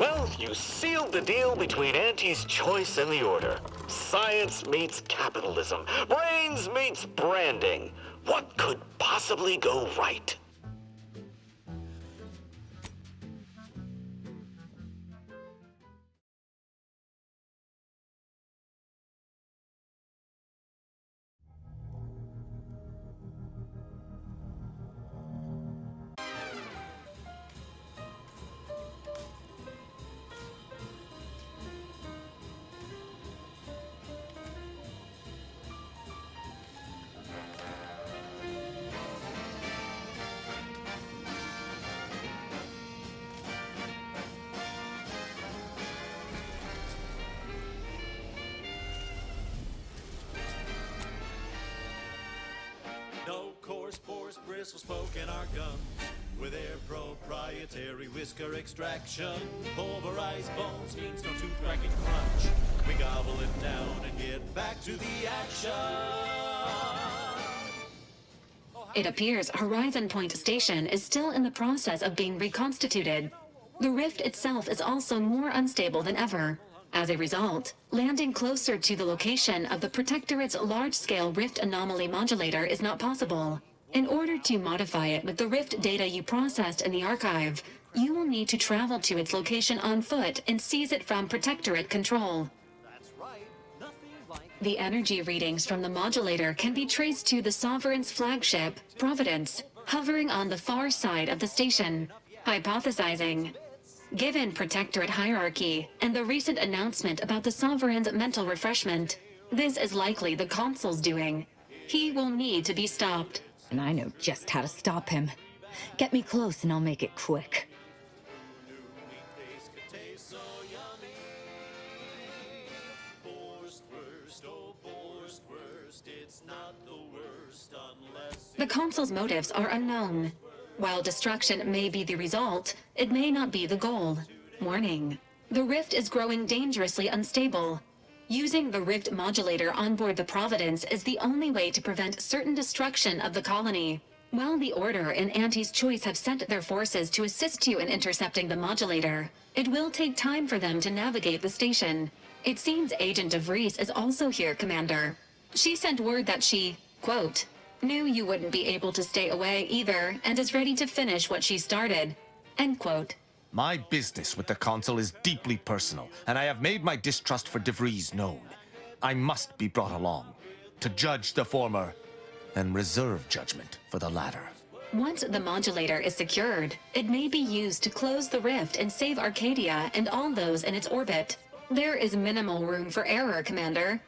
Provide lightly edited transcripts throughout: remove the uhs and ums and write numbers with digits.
Well, you sealed the deal between Auntie's Choice and the Order. Science meets capitalism. Brains meets branding. What could possibly go right? No coarse pores, bristles poking our gums with their proprietary whisker extraction. Pulverized bones means no tooth cracking crunch. We gobble it down and get back to the action. It appears Horizon Point Station is still in the process of being reconstituted. The rift itself is also more unstable than ever. As a result, landing closer to the location of the Protectorate's large-scale rift anomaly modulator is not possible. In order to modify it with the rift data you processed in the archive, you will need to travel to its location on foot and seize it from Protectorate control. That's right, nothing like... The energy readings from the modulator can be traced to the Sovereign's flagship, Providence, hovering on the far side of the station. Hypothesizing. Given Protectorate hierarchy and the recent announcement about the Sovereign's mental refreshment, this is likely the Consul's doing. He will need to be stopped. And I know just how to stop him. Get me close and I'll make it quick. The Consul's motives are unknown. While destruction may be the result, it may not be the goal. Warning. The rift is growing dangerously unstable. Using the rift modulator on board the Providence is the only way to prevent certain destruction of the colony. While the Order and Auntie's Choice have sent their forces to assist you in intercepting the modulator, it will take time for them to navigate the station. It seems Agent DeVries is also here, Commander. She sent word that she, quote, knew you wouldn't be able to stay away either and is ready to finish what she started, end quote. My business with the Consul is deeply personal, and I have made my distrust for DeVries known. I must be brought along to judge the former and reserve judgment for the latter. Once the modulator is secured, it may be used to close the rift and save Arcadia and all those in its orbit. There is minimal room for error, Commander.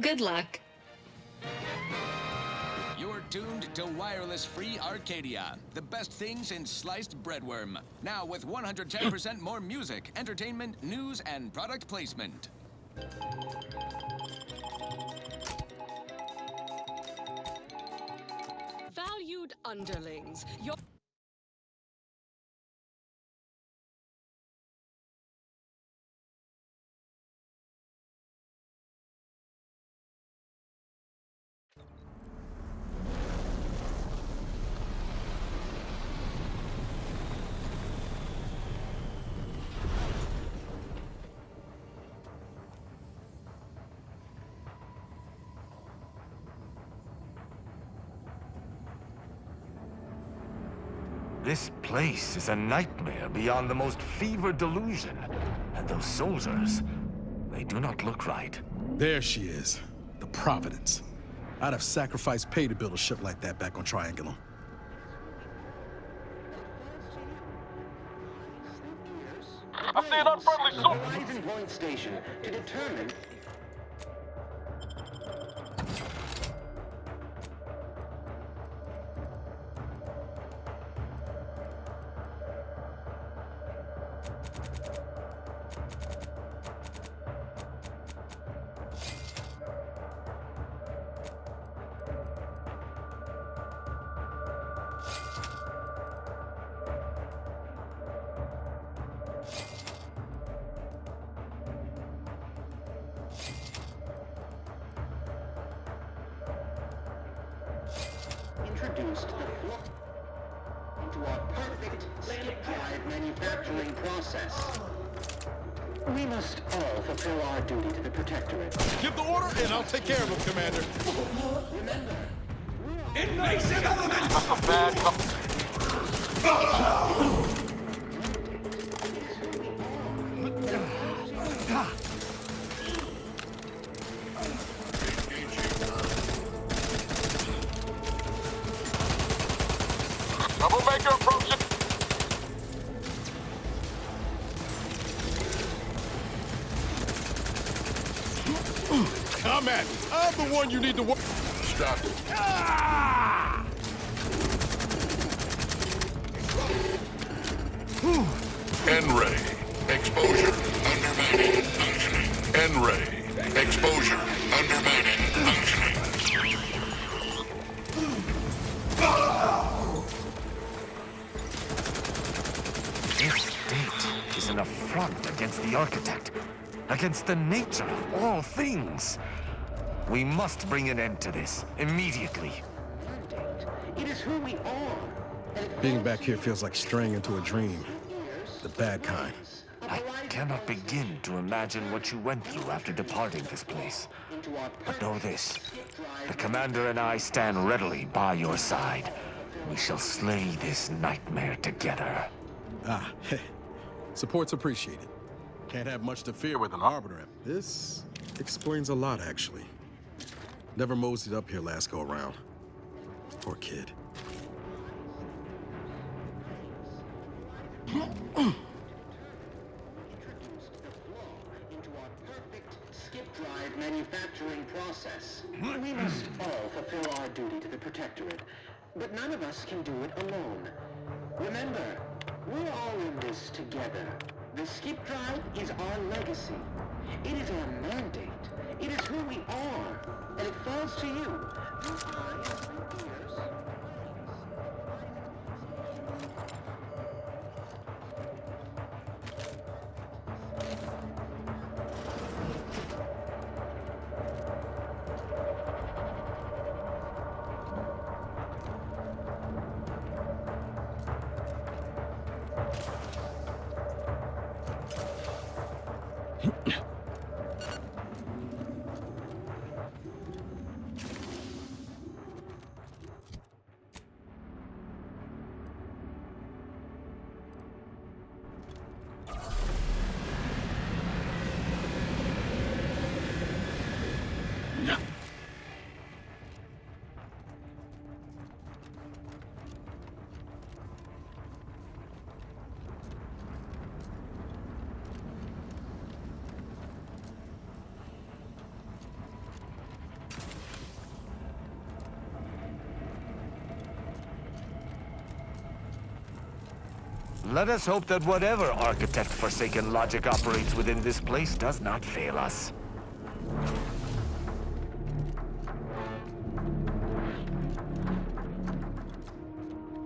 Good luck. You're tuned to wireless-free Arcadia, the best thing since sliced breadworm. Now with 110% more music, entertainment, news, and product placement. Valued underlings, your... This place is a nightmare beyond the most fevered delusion. And those soldiers, they do not look right. There she is, the Providence. I'd have sacrificed pay to build a ship like that back on Triangulum. I see an unfriendly soldier. Horizon Point Station to determine... introduced the flow into our perfect skip drive manufacturing process. We must all fulfill our duty to the Protectorate. Give the order, and I'll take care of him, Commander. Remember, Invasive element! That's a bad Troublemaker approaching! Come at me. I'm the one you need to work. Stop it. N-ray. Exposure. Undermining. Functioning. N-ray. Exposure. Undermining. Functioning. This state is an affront against the architect, against the nature of all things. We must bring an end to this, immediately. it is who we are. Being back here feels like straying into a dream. The bad kind. I cannot begin to imagine what you went through after departing this place. But know this, the commander and I stand readily by your side. We shall slay this nightmare together. Ah, support's appreciated. Can't have much to fear with an Arbiter. This explains a lot, actually. Never moseyed up here last go-around. Poor kid. Skip drive manufacturing process. We must all fulfill our duty to the Protectorate, but none of us can do it alone. Remember, we're all in this together. The skip drive is our legacy. It is our mandate. It is who we are, and it falls to you. Your eyes and ears. Let us hope that whatever architect-forsaken logic operates within this place does not fail us.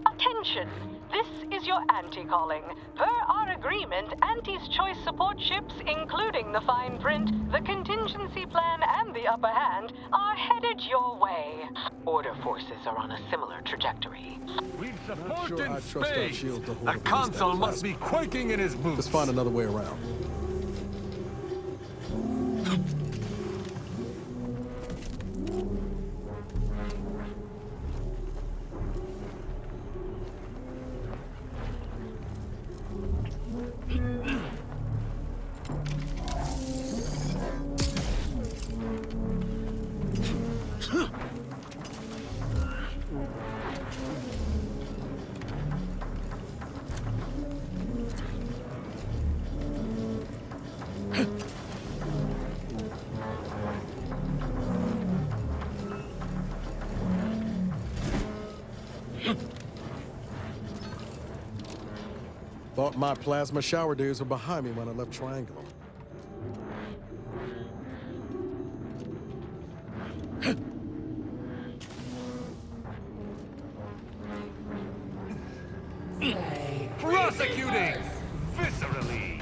Attention! This is your Auntie calling. Per our agreement, Auntie's choice support ships, including the fine print, the contingency plan, and the upper hand, are headed your way. Order forces are on a similar trajectory. We've support sure in I trust our space! shield to hold The against consul that must be quaking in his boots. Let's find another way around. Thought my plasma shower days were behind me when I left Triangulum. Prosecuting! Viscerally!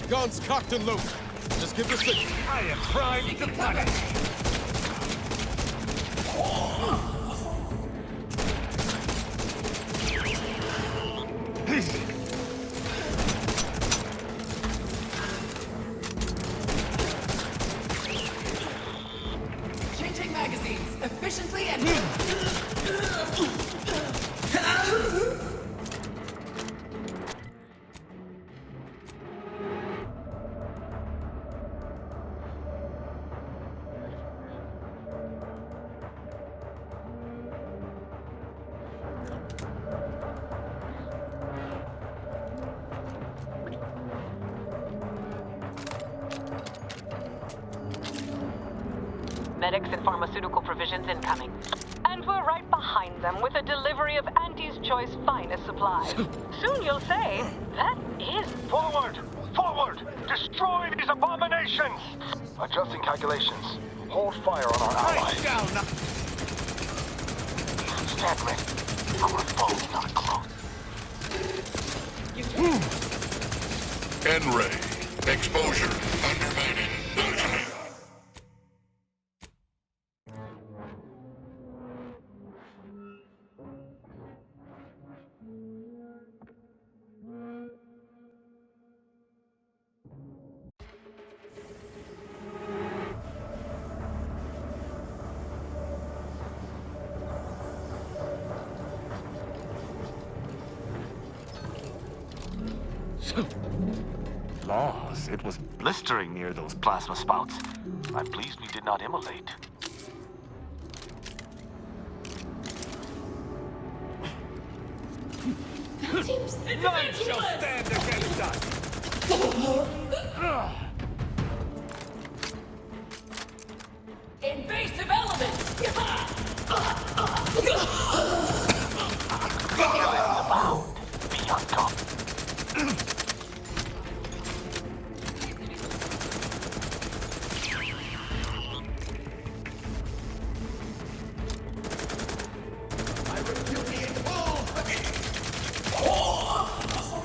Guns cocked and loaded. Just give the signal. I am primed to punish. Changing magazines efficiently and... Medics and pharmaceutical provisions incoming. And we're right behind them with a delivery of Auntie's Choice finest supplies. Soon you'll say, that is... Forward! Forward! Destroy these abominations! Adjusting calculations. Hold fire on our allies. Down! Stand ready. Our foe's not close. N-ray. Exposure. Undermining. Functioning. Laws, it was blistering near those plasma spouts. I'm pleased we did not immolate. None shall stand against us! Invasive elements! Vigilance abound. Beyond top.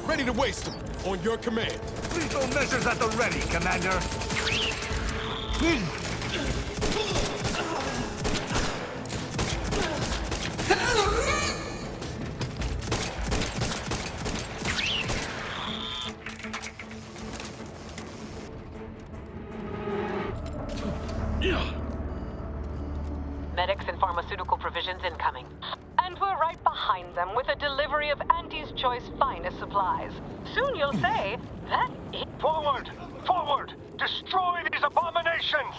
Ready to waste them. On your command. Lethal measures at the ready, Commander. Medics and pharmaceutical provisions incoming. And we're right behind them with a delivery of Auntie's Choice finest supplies. Soon you'll say, that is... Forward! Forward! Destroy these abominations!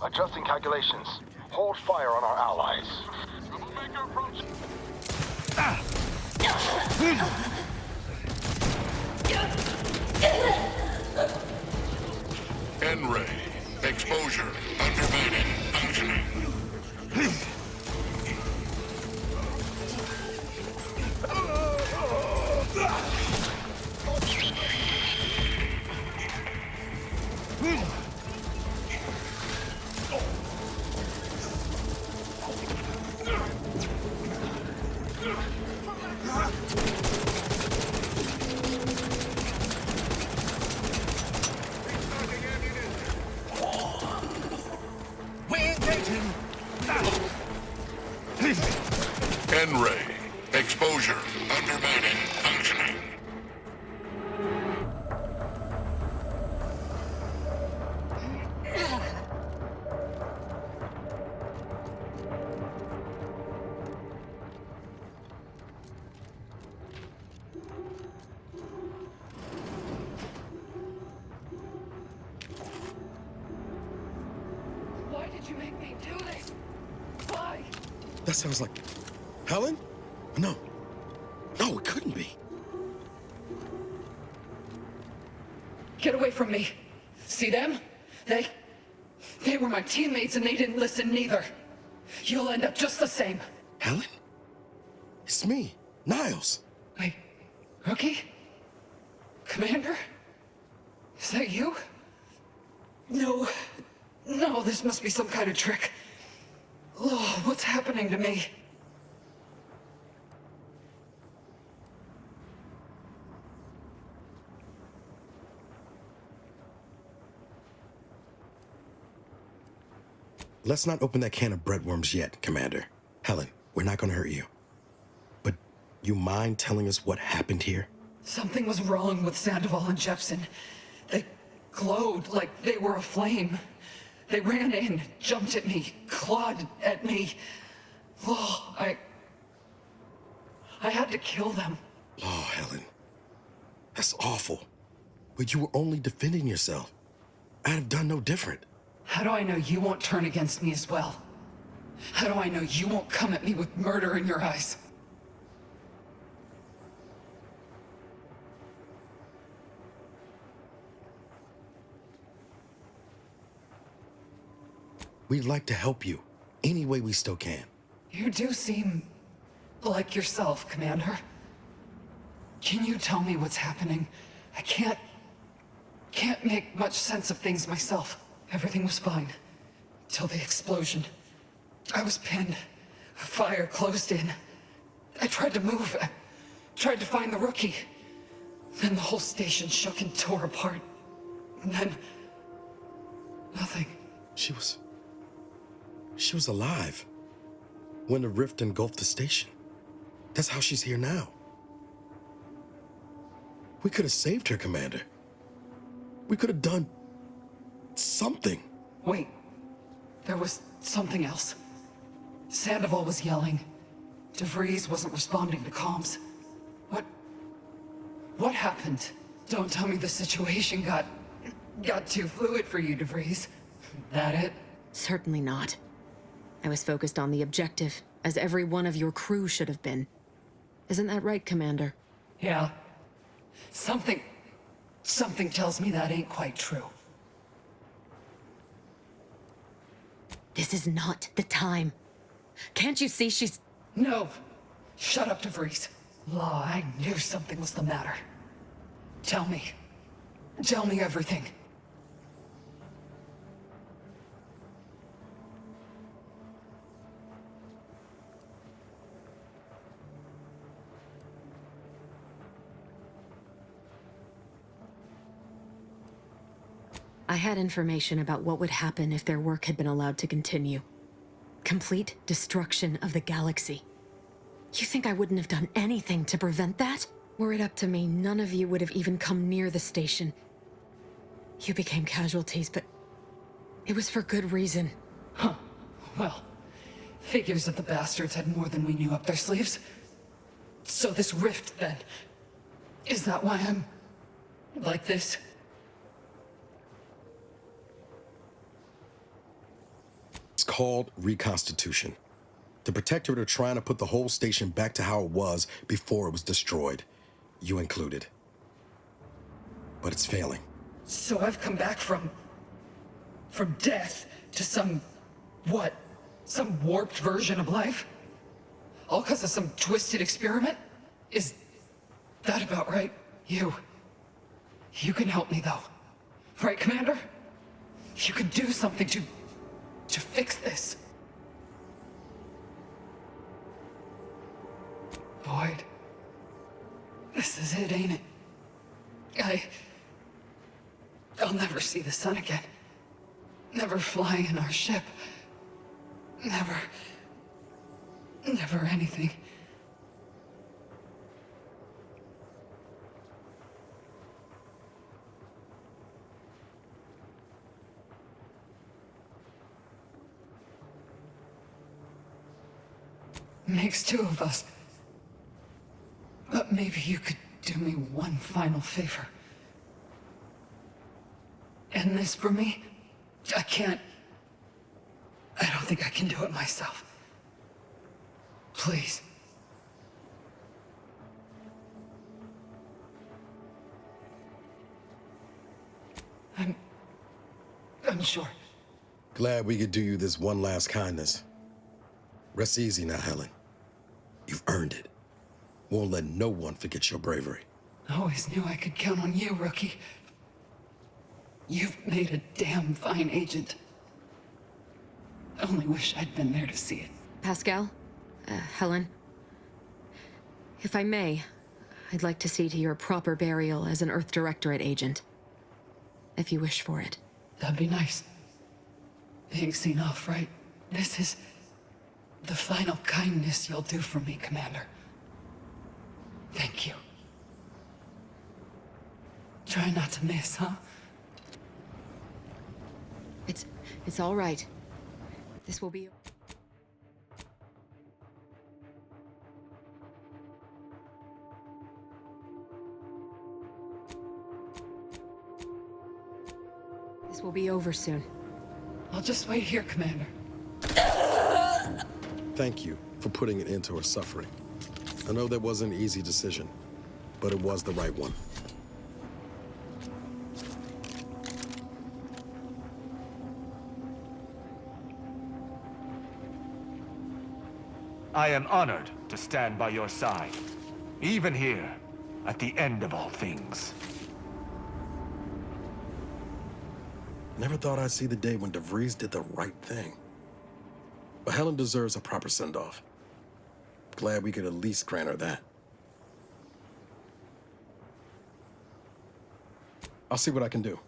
Adjusting calculations. Hold fire on our allies. Troublemaker approaching. N-ray. Exposure. Undermining. Functioning. N-ray. Exposure. Undermining. Functioning. Why did you make me do this? Why? That sounds like... Helen? No. No, it couldn't be. Get away from me. See them? They were my teammates and they didn't listen neither. You'll end up just the same. Helen? It's me, Niles. Wait, Rookie? Commander? Is that you? No, this must be some kind of trick. Oh, what's happening to me? Let's not open that can of breadworms yet, Commander. Helen, we're not gonna hurt you. But you mind telling us what happened here? Something was wrong with Sandoval and Jepson. They glowed like they were aflame. They ran in, jumped at me, clawed at me. Oh, I had to kill them. Oh, Helen. That's awful. But you were only defending yourself. I'd have done no different. How do I know you won't turn against me as well? How do I know you won't come at me with murder in your eyes? We'd like to help you, any way we still can. You do seem like yourself, Commander. Can you tell me what's happening? I can't make much sense of things myself. Everything was fine, till the explosion. I was pinned. Fire closed in. I tried to move. I tried to find the rookie. Then the whole station shook and tore apart. And then... nothing. She was alive when the rift engulfed the station. That's how she's here now. We could have saved her, Commander. We could have done something. Wait, there was something else. Sandoval was yelling. DeVries wasn't responding to comms. What happened? Don't tell me the situation got too fluid for you, DeVries. That it? Certainly not. I was focused on the objective, as every one of your crew should have been. Isn't that right, Commander? Yeah. Something tells me that ain't quite true. This is not the time. Can't you see she's... No. Shut up, DeVries. Law, I knew something was the matter. Tell me. Tell me everything. I had information about what would happen if their work had been allowed to continue. Complete destruction of the galaxy. You think I wouldn't have done anything to prevent that? Were it up to me, none of you would have even come near the station. You became casualties, but it was for good reason. Huh. Well, figures that the bastards had more than we knew up their sleeves. So this rift, then, is that why I'm like this? It's called reconstitution. The Protectorate are trying to put the whole station back to how it was before it was destroyed. You included. But it's failing. So I've come back from death to some warped version of life? All because of some twisted experiment? Is that about right? You can help me, though. Right, Commander? You can do something to fix this. Boyd. This is it, ain't it? I'll never see the sun again. Never fly in our ship. Never anything. Makes two of us. But maybe you could do me one final favor. End this for me? I don't think I can do it myself. Please. I'm sure. Glad we could do you this one last kindness. Rest easy now, Helen. You've earned it. Won't let no one forget your bravery. Always knew I could count on you, Rookie. You've made a damn fine agent. Only wish I'd been there to see it. Pascal? Helen? If I may, I'd like to see to your proper burial as an Earth Directorate agent. If you wish for it. That'd be nice. being seen off, right? This is the final kindness you'll do for me, Commander. Thank you. Try not to miss, huh? It's all right. This will be... This will be over soon. I'll just wait here, Commander. Thank you for putting an end to her suffering. I know that wasn't an easy decision, but it was the right one. I am honored to stand by your side, even here, at the end of all things. Never thought I'd see the day when DeVries did the right thing. But Helen deserves a proper send-off. Glad we could at least grant her that. I'll see what I can do.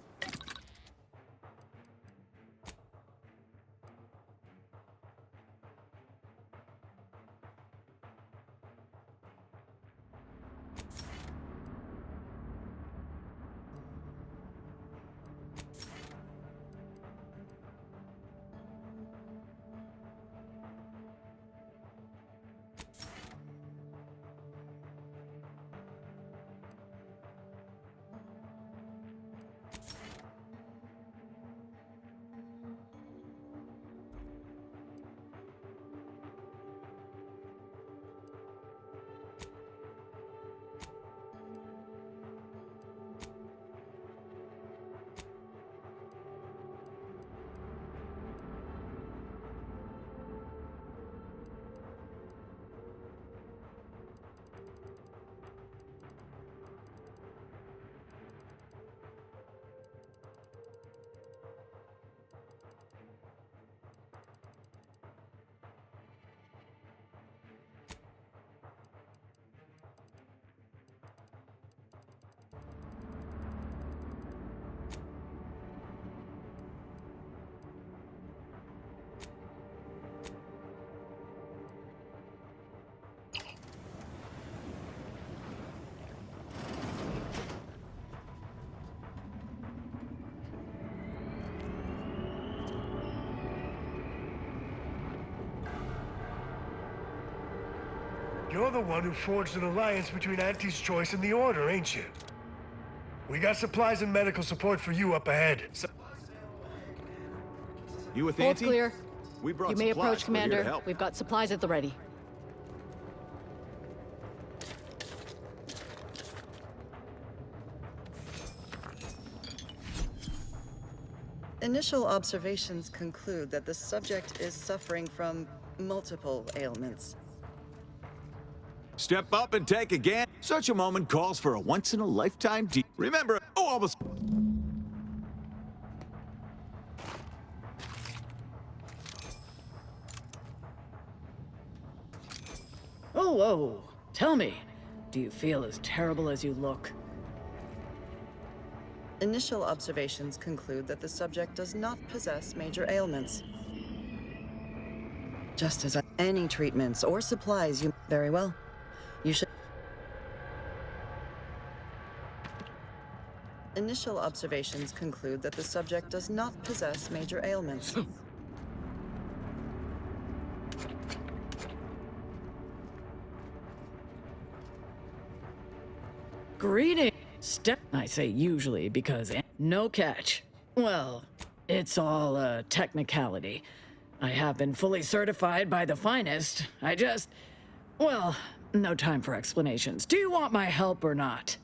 You're the one who forged an alliance between Auntie's Choice and the Order, ain't you? We got supplies and medical support for you up ahead. You with Hold Auntie? clear. We brought You may supplies. approach, We're here to Commander. help. We've got supplies at the ready. Initial observations conclude that the subject is suffering from multiple ailments. Step up and take again. Such a moment calls for a once-in-a-lifetime deal. Remember, almost... Oh, whoa. Tell me, do you feel as terrible as you look? Initial observations conclude that the subject does not possess major ailments. Just as any treatments or supplies you... Very well. You should... Initial observations conclude that the subject does not possess major ailments. Greetings. I say usually because no catch. Well, it's all a technicality. I have been fully certified by the finest. Well, no time for explanations. Do you want my help or not?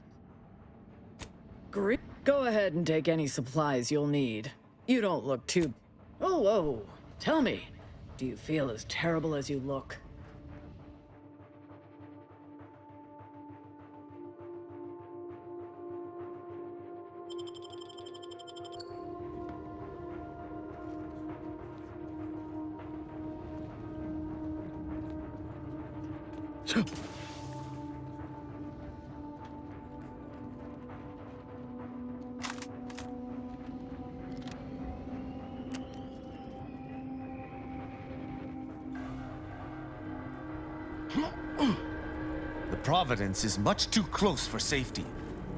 Go ahead and take any supplies you'll need. You don't look too... Oh, whoa. Tell me, do you feel as terrible as you look? The Providence is much too close for safety,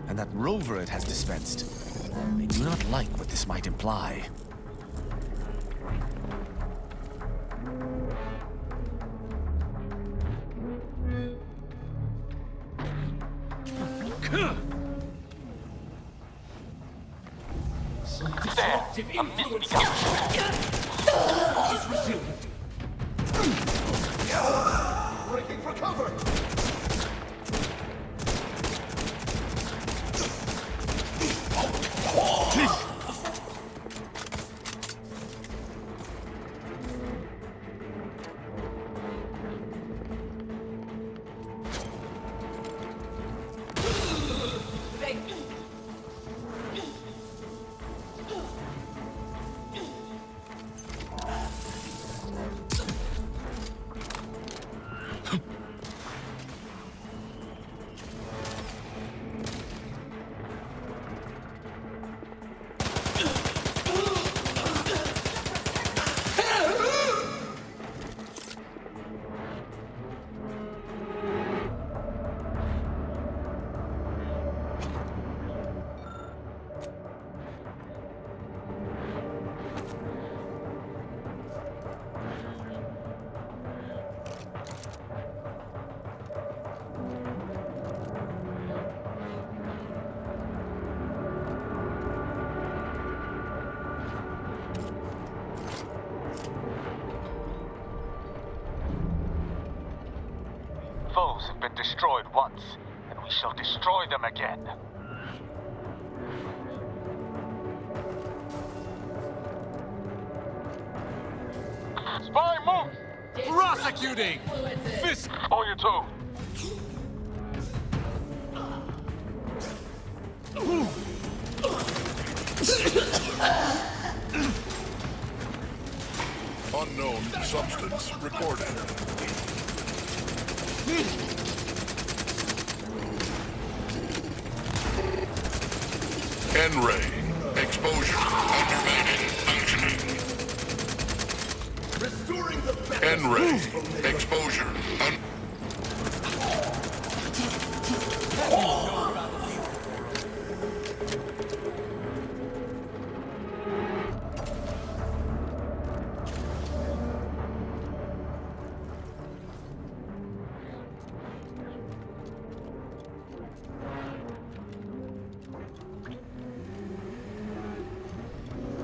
and that rover it has dispensed. I do not like what this might imply. There, a misbegotten. Breaking for cover! Foes have been destroyed once, and we shall destroy them again. Spy, move! Prosecuting! Fisk! On your toe. Unknown substance recorded. N-ray. Exposure. Undermining. Functioning. Restoring the N-ray. Exposure.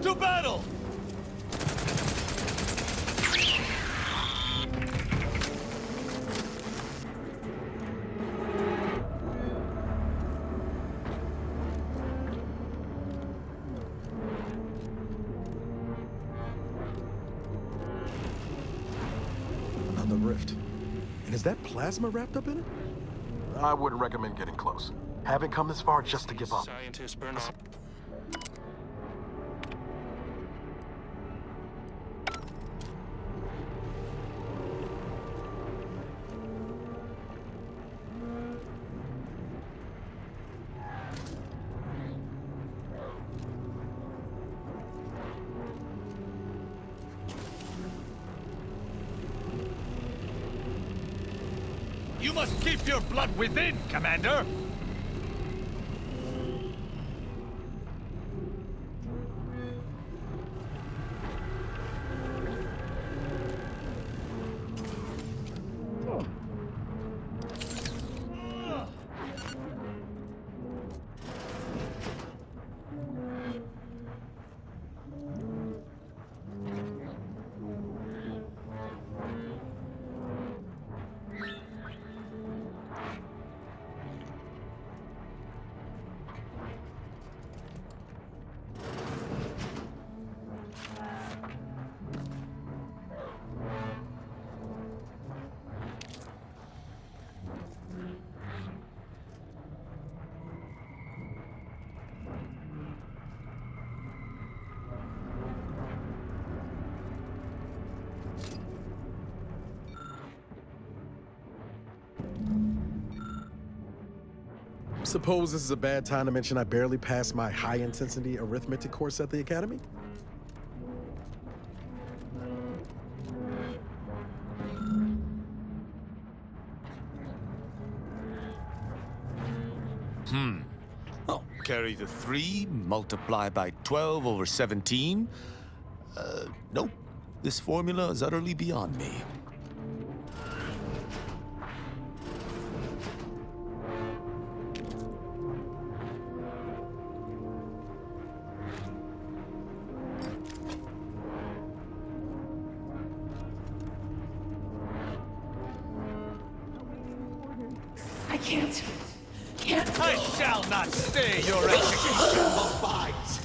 To battle! Another rift. And is that plasma wrapped up in it? I wouldn't recommend getting close. Haven't come this far just to give up. Scientist Bernard. You must keep your blood within, Commander! Suppose this is a bad time to mention I barely passed my high-intensity arithmetic course at the Academy? Oh, carry the 3, multiply by 12 over 17. Nope. This formula is utterly beyond me. I can't. I shall not stay your execution abides.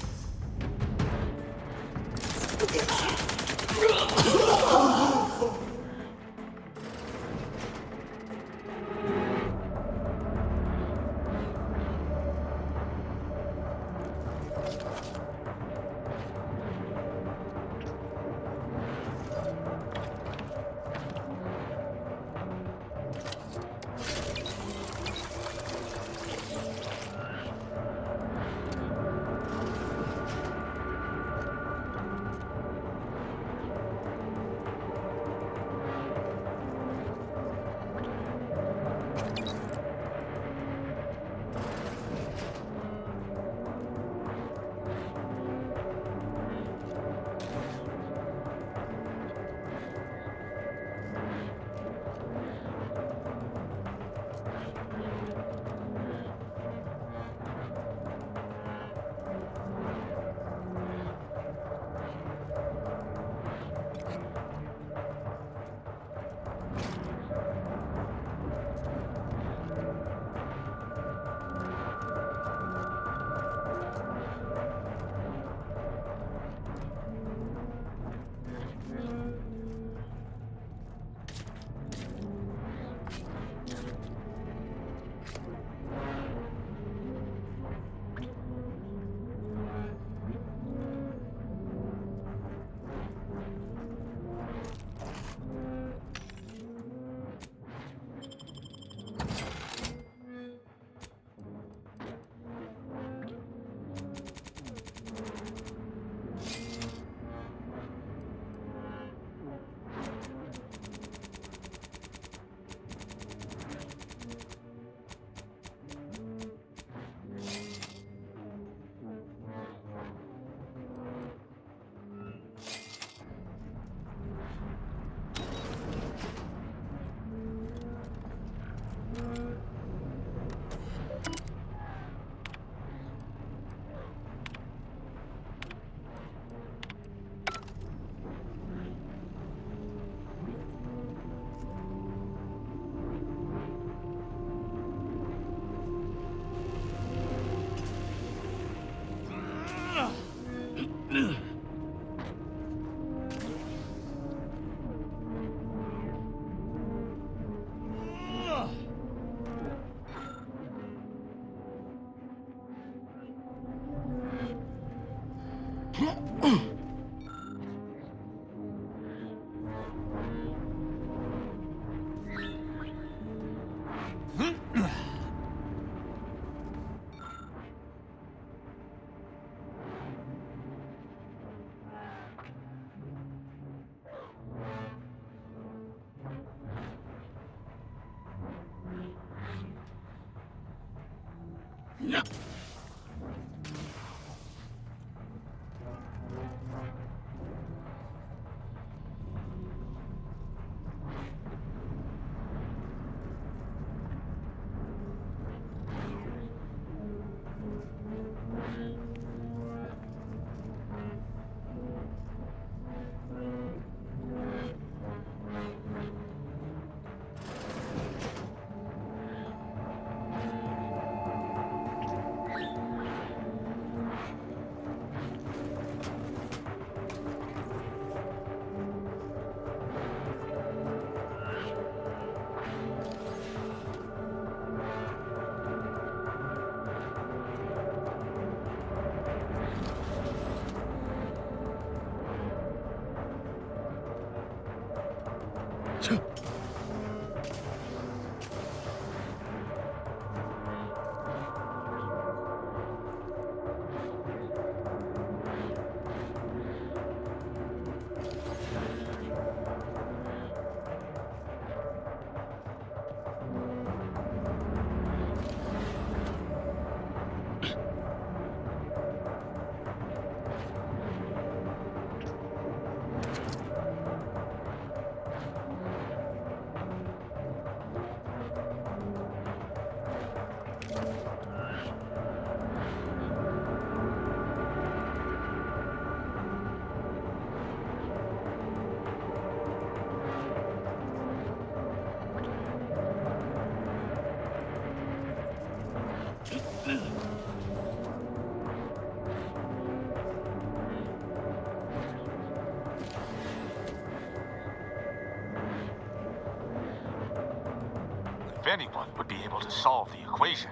If anyone would be able to solve the equation,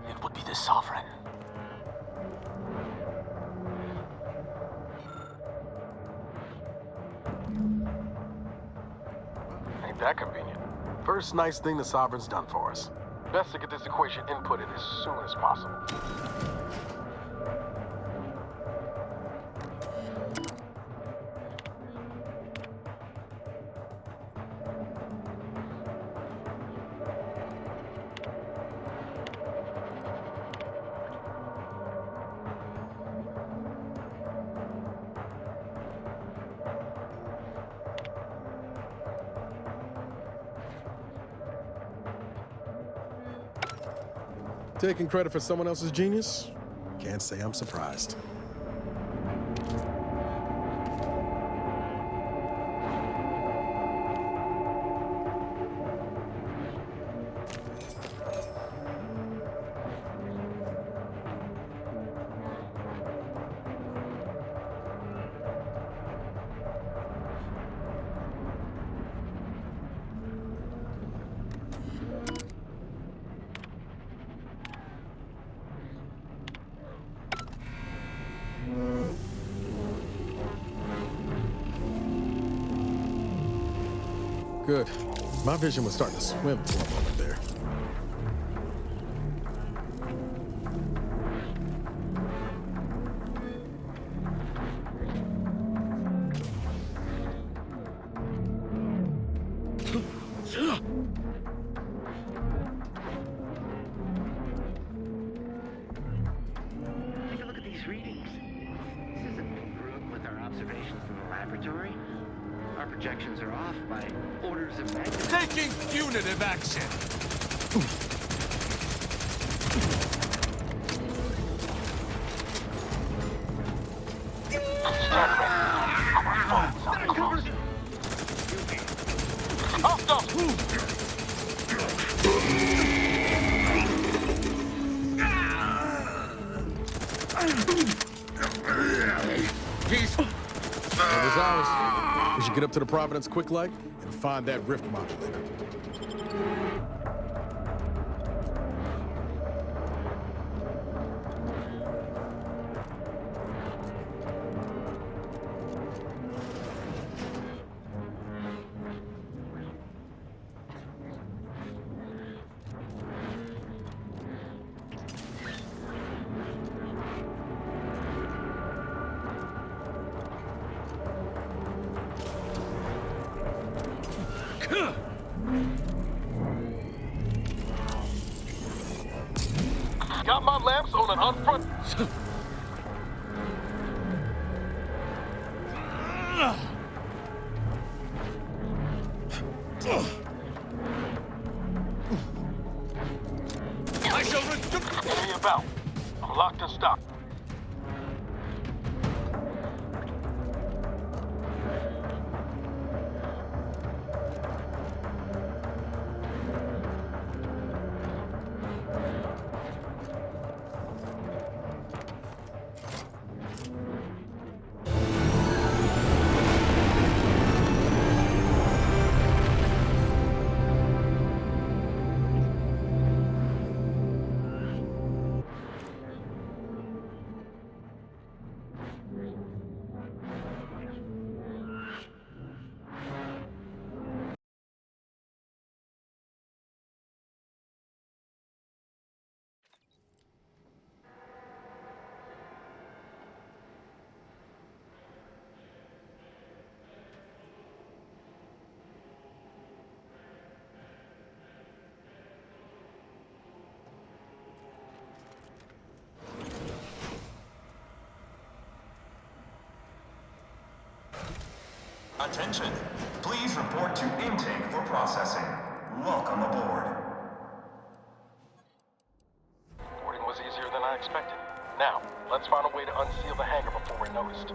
it would be the Sovereign. Ain't that convenient. First nice thing the Sovereign's done for us. Best to get this equation inputted as soon as possible. Taking credit for someone else's genius? Can't say I'm surprised. Good. My vision was starting to swim for a moment there. Take a look at these readings. This isn't group with our observations in the laboratory. Our projections are off by orders of magnitude. Taking punitive action! That was ours. We should get up to the Providence quick like and find that rift modulator. Got my lamps on an unfront. I shall reduce. Enemy about. I'm locked and stopped. Attention. Please report to intake for processing. Welcome aboard. Boarding was easier than I expected. Now, let's find a way to unseal the hangar before we're noticed.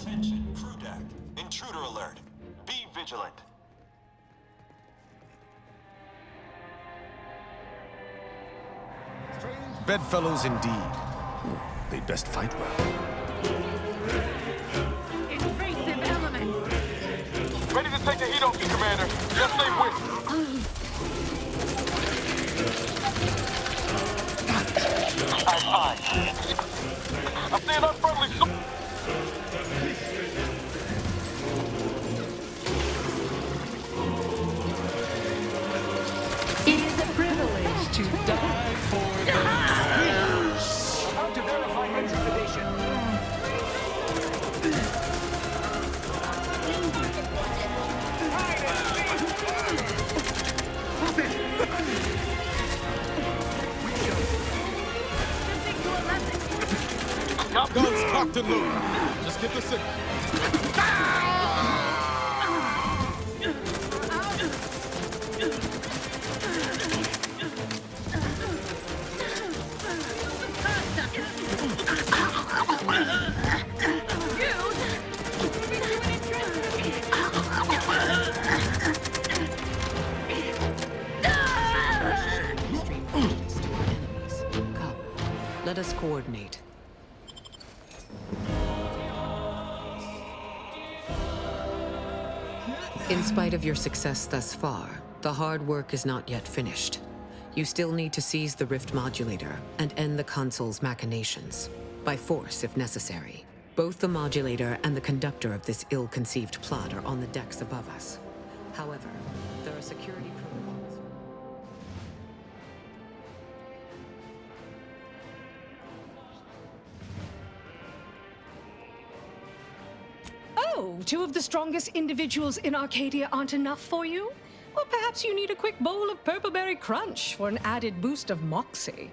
Attention, crew deck. Intruder alert. Be vigilant. Bedfellows indeed. They'd best fight well. Invasive element. Ready to take the heat off you, Commander. Just stay with. I'm seeing unfriendly. It is a privilege to die for the About to verify intrepidation. Guns cocked and loaded. Just get the signal. Come, let us coordinate. In spite of your success thus far, the hard work is not yet finished. You still need to seize the Rift Modulator and end the console's machinations, by force if necessary. Both the modulator and the conductor of this ill-conceived plot are on the decks above us. However, there are security protocols. Oh, two of the strongest individuals in Arcadia aren't enough for you? Well, perhaps you need a quick bowl of Purpleberry Crunch for an added boost of moxie.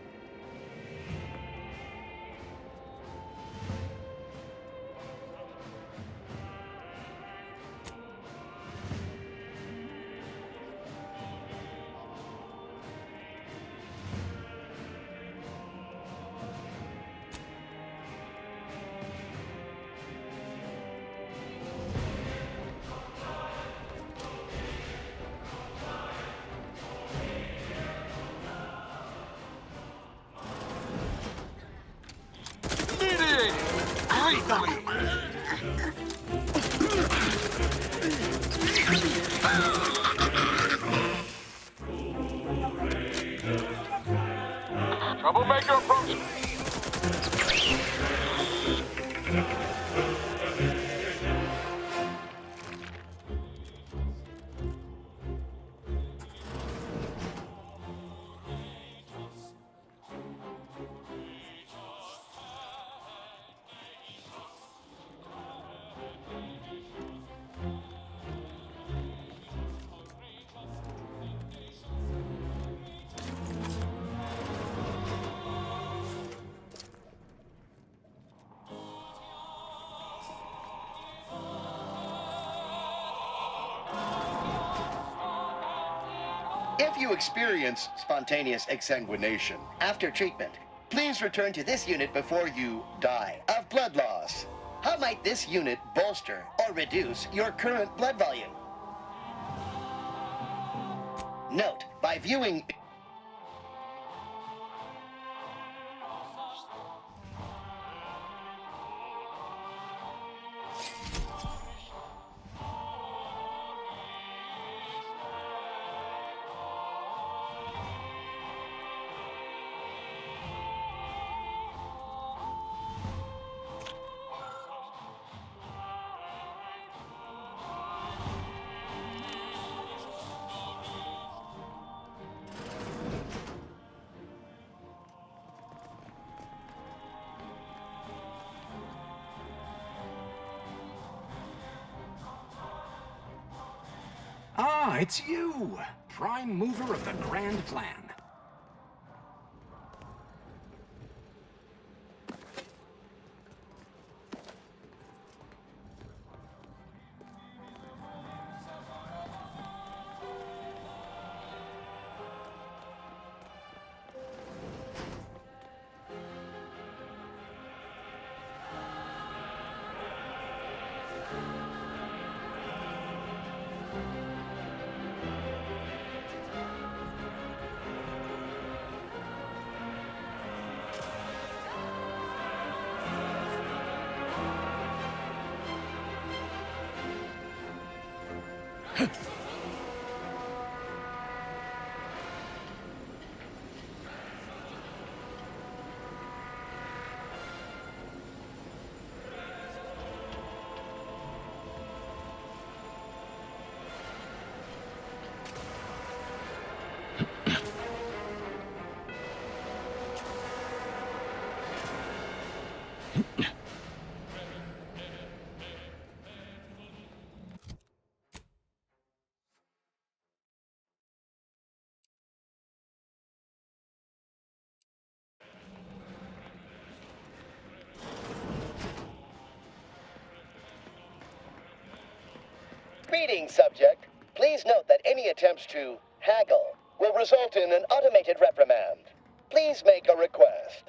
Troublemaker approaching. If you experience spontaneous exsanguination after treatment, please return to this unit before you die of blood loss. How might this unit bolster or reduce your current blood volume? Note, by viewing... Ah, it's you! Prime mover of the grand plan. Greetings, subject. Please note that any attempts to haggle will result in an automated reprimand. Please make a request.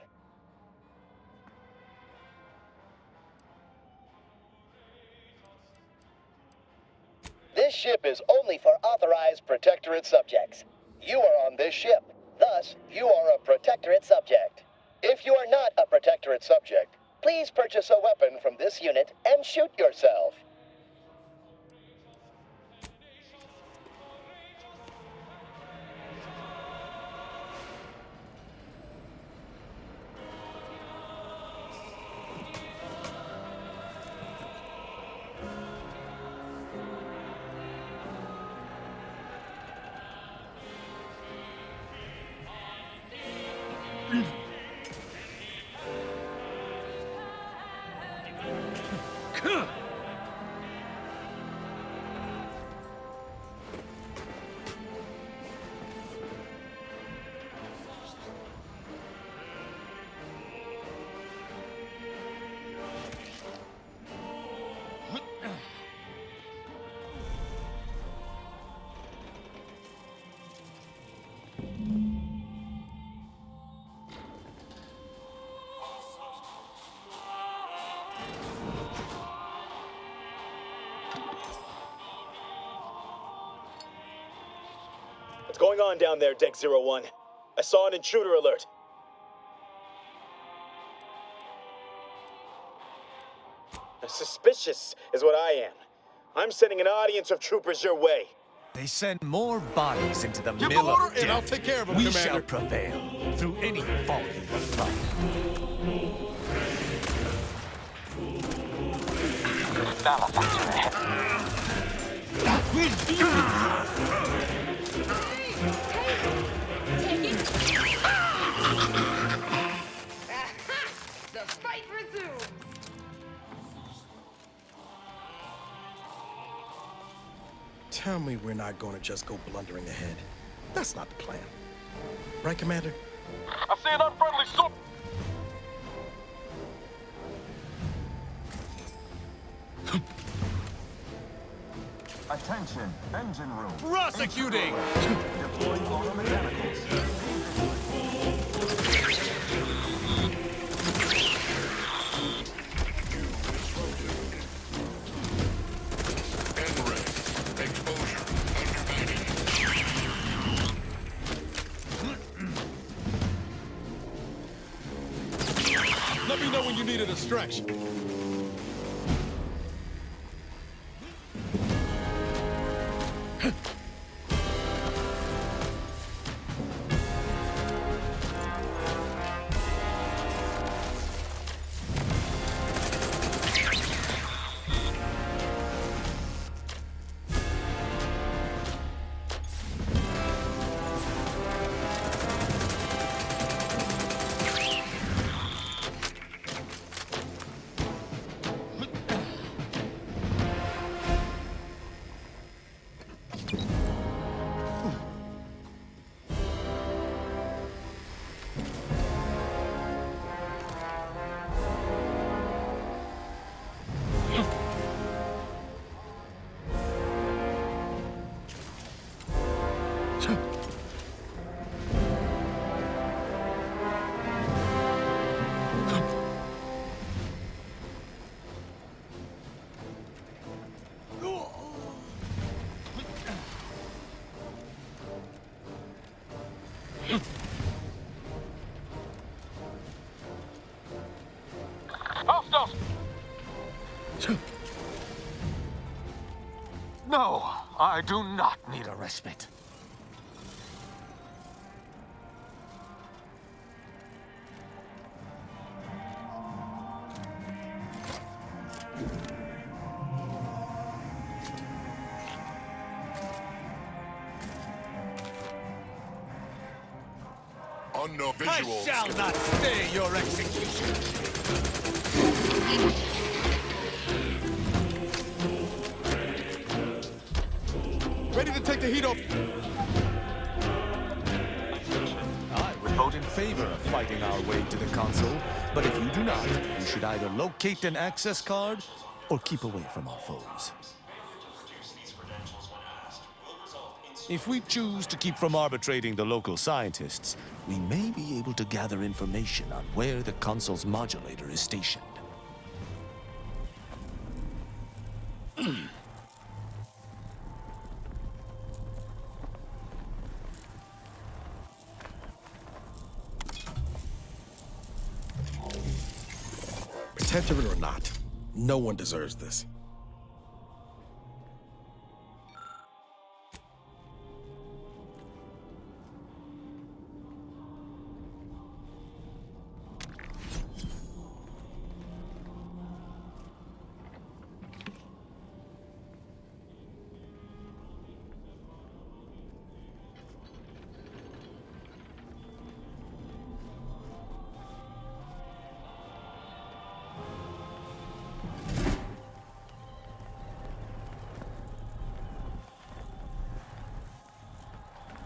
This ship is only for authorized Protectorate subjects. You are on this ship. Thus, you are a Protectorate subject. If you are not a Protectorate subject, please purchase a weapon from this unit and shoot yourself. What's going on down there, Deck 01? I saw an intruder alert. Suspicious is what I am. I'm sending an audience of troopers your way. They send more bodies into the Give mill the order of death. and I'll take care of them, We Commander. shall prevail through any fault of fight. The fight resumes. Tell me we're not going to just go blundering ahead. That's not the plan. Right, Commander? I see an unfriendly soldier. Attention, engine room. Prosecuting! Deploying auto mechanicals. Let me know when you need a distraction. I do not need a respite. Unknown I visuals. shall not stay your execution. Ready to take the heat off. I would vote in favor of fighting our way to the console, but if you do not, you should either locate an access card or keep away from our foes. If we choose to keep from arbitrating the local scientists, we may be able to gather information on where the console's modulator is stationed. Protector it or not, no one deserves this.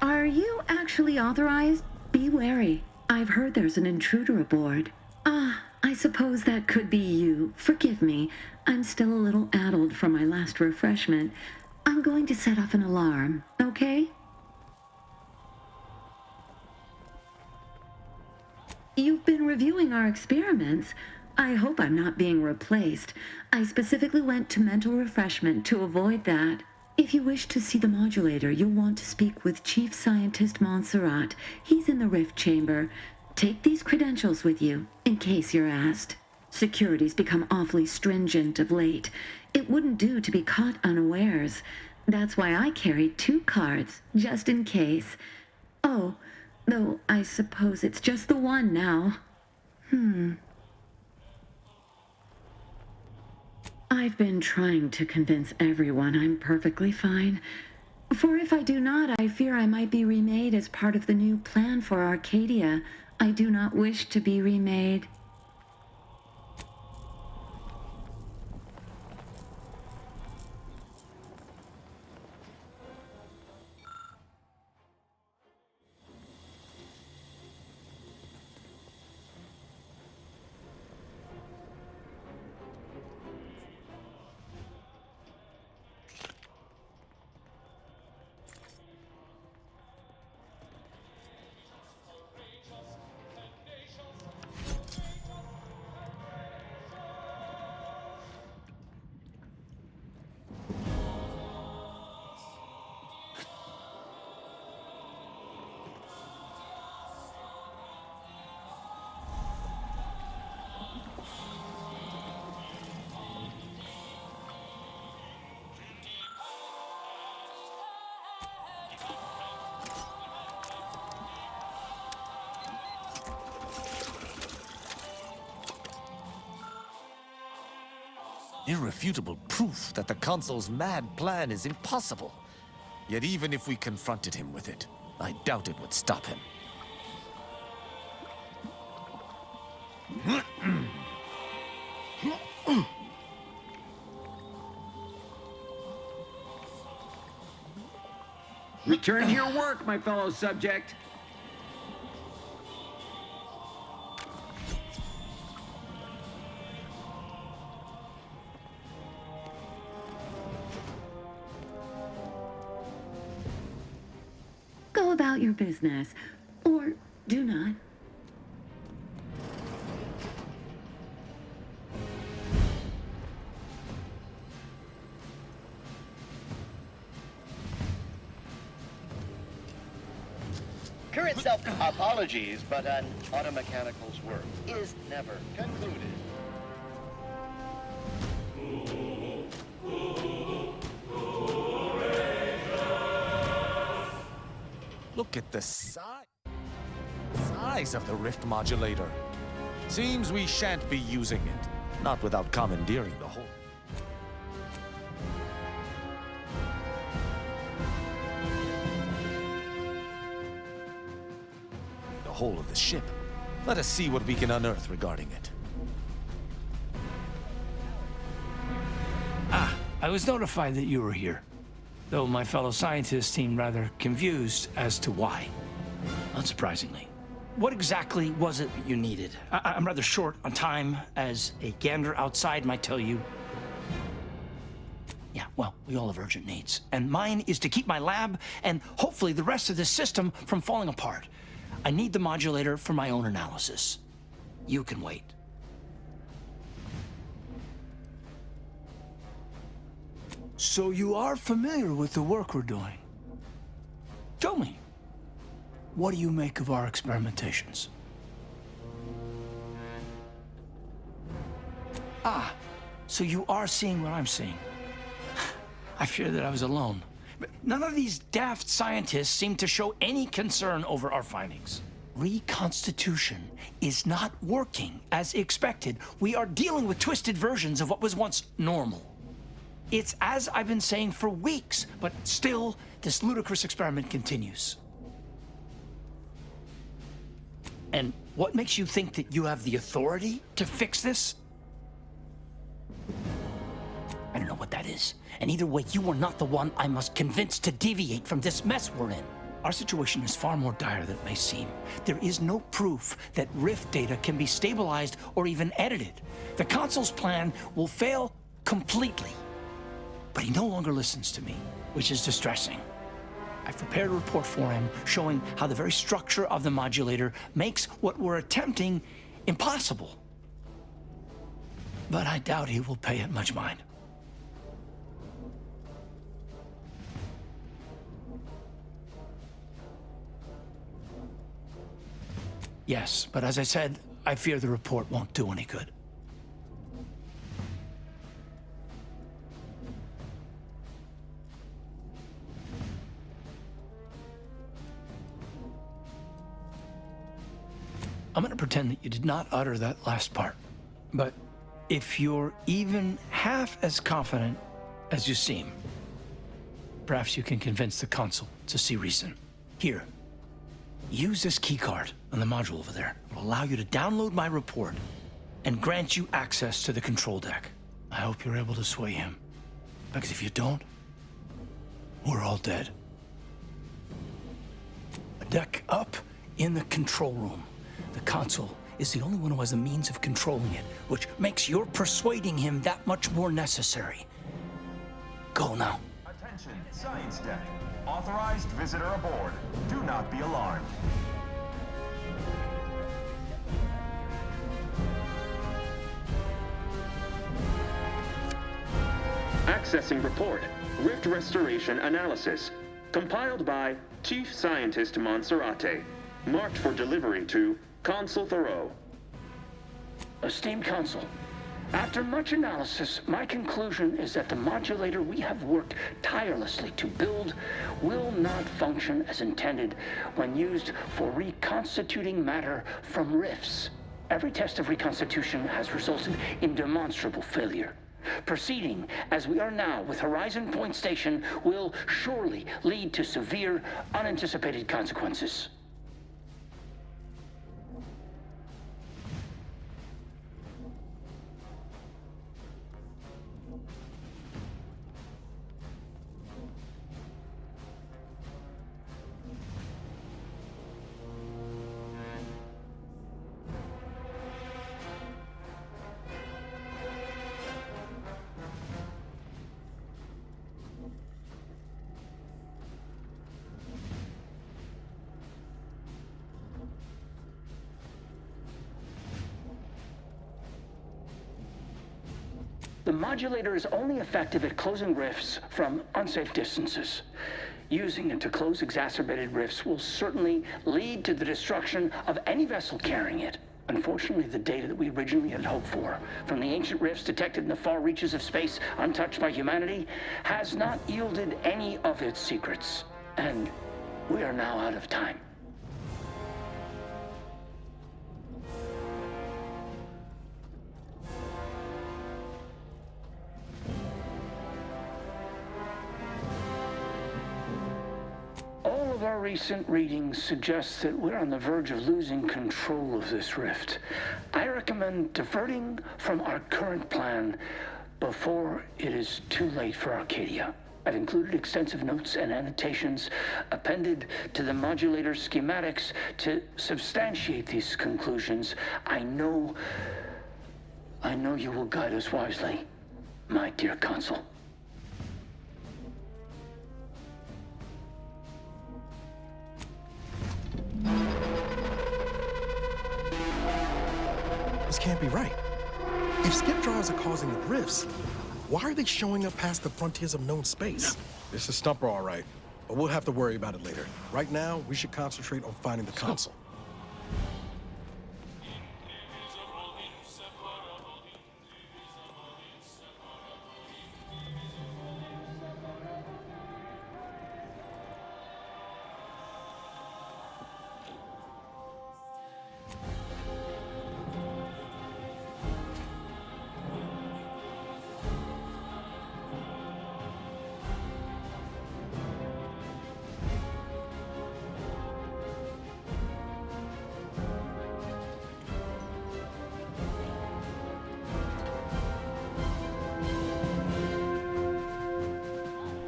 Are you actually authorized? Be wary. I've heard there's an intruder aboard. Ah, I suppose that could be you. Forgive me. I'm still a little addled from my last refreshment. I'm going to set off an alarm, okay? You've been reviewing our experiments. I hope I'm not being replaced. I specifically went to mental refreshment to avoid that. If you wish to see the modulator, you'll want to speak with Chief Scientist Montserrat. He's in the rift chamber. Take these credentials with you, in case you're asked. Security's become awfully stringent of late. It wouldn't do to be caught unawares. That's why I carried 2 cards, just in case. Oh, though I suppose it's just the one now. I've been trying to convince everyone I'm perfectly fine. For if I do not, I fear I might be remade as part of the new plan for Arcadia. I do not wish to be remade. Irrefutable proof that the console's mad plan is impossible. Yet even if we confronted him with it, I doubt it would stop him. Return to your work, my fellow subject. Go about your business, or do not. Current apologies, but an automechanical's work is never concluded. Look at the size of the rift modulator. Seems we shan't be using it. Not without commandeering the whole. The whole of the ship. Let us see what we can unearth regarding it. I was notified that you were here, though my fellow scientists seemed rather confused as to why. Unsurprisingly. What exactly was it that you needed? I'm rather short on time, as a gander outside might tell you. Yeah, well, we all have urgent needs. And mine is to keep my lab and hopefully the rest of this system from falling apart. I need the modulator for my own analysis. You can wait. So you are familiar with the work we're doing? Tell me, what do you make of our experimentations? So you are seeing what I'm seeing. I fear that I was alone. But none of these daft scientists seem to show any concern over our findings. Reconstitution is not working as expected. We are dealing with twisted versions of what was once normal. It's as I've been saying for weeks, but still, this ludicrous experiment continues. And what makes you think that you have the authority to fix this? I don't know what that is. And either way, you are not the one I must convince to deviate from this mess we're in. Our situation is far more dire than it may seem. There is no proof that Rift data can be stabilized or even edited. The Consul's plan will fail completely. But he no longer listens to me, which is distressing. I've prepared a report for him showing how the very structure of the modulator makes what we're attempting impossible. But I doubt he will pay it much mind. Yes, but as I said, I fear the report won't do any good. I'm going to pretend that you did not utter that last part. But if you're even half as confident as you seem, perhaps you can convince the Consul to see reason. Here, use this keycard on the module over there. It will allow you to download my report and grant you access to the control deck. I hope you're able to sway him. Because if you don't, we're all dead. A deck up in the control room. The Consul is the only one who has the means of controlling it, which makes your persuading him that much more necessary. Go now. Attention, Science Deck. Authorized visitor aboard. Do not be alarmed. Accessing report. Rift restoration analysis. Compiled by Chief Scientist Monserrate. Marked for delivery to Consul Thoreau. Esteemed Consul, after much analysis, my conclusion is that the modulator we have worked tirelessly to build will not function as intended when used for reconstituting matter from rifts. Every test of reconstitution has resulted in demonstrable failure. Proceeding as we are now with Horizon Point Station will surely lead to severe, unanticipated consequences. The modulator is only effective at closing rifts from unsafe distances. Using it to close exacerbated rifts will certainly lead to the destruction of any vessel carrying it. Unfortunately, the data that we originally had hoped for from the ancient rifts detected in the far reaches of space untouched by humanity has not yielded any of its secrets. And We are now out of time. All of our recent readings suggest that we're on the verge of losing control of this rift. I recommend diverting from our current plan before it is too late for Arcadia. I've included extensive notes and annotations appended to the modulator schematics to substantiate these conclusions. I know you will guide us wisely, my dear Consul. This can't be right. If skip drives are causing the rifts, why are they showing up past the frontiers of known space? This is Stumper, all right, but we'll have to worry about it later. Right now, we should concentrate on finding the console.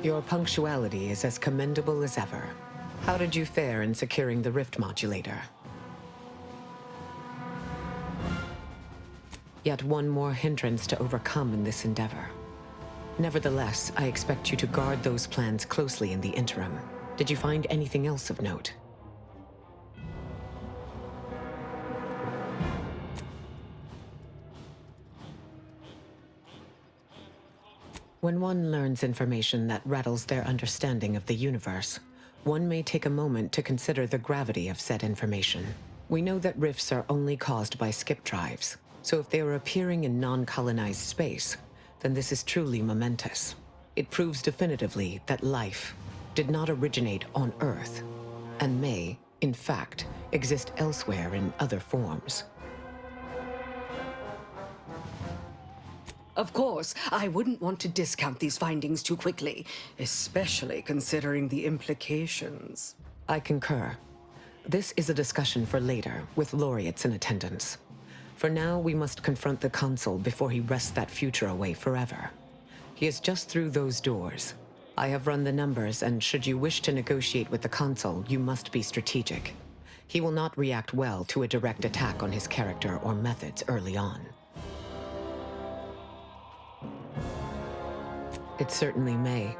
Your punctuality is as commendable as ever. How did you fare in securing the rift modulator? Yet one more hindrance to overcome in this endeavor. Nevertheless, I expect you to guard those plans closely in the interim. Did you find anything else of note? When one learns information that rattles their understanding of the universe, one may take a moment to consider the gravity of said information. We know that rifts are only caused by skip drives, so if they are appearing in non-colonized space, then this is truly momentous. It proves definitively that life did not originate on Earth, and may, in fact, exist elsewhere in other forms. Of course, I wouldn't want to discount these findings too quickly, especially considering the implications. I concur. This is a discussion for later, with laureates in attendance. For now, we must confront the Consul before he wrests that future away forever. He is just through those doors. I have run the numbers, and should you wish to negotiate with the Consul, you must be strategic. He will not react well to a direct attack on his character or methods early on. It certainly may,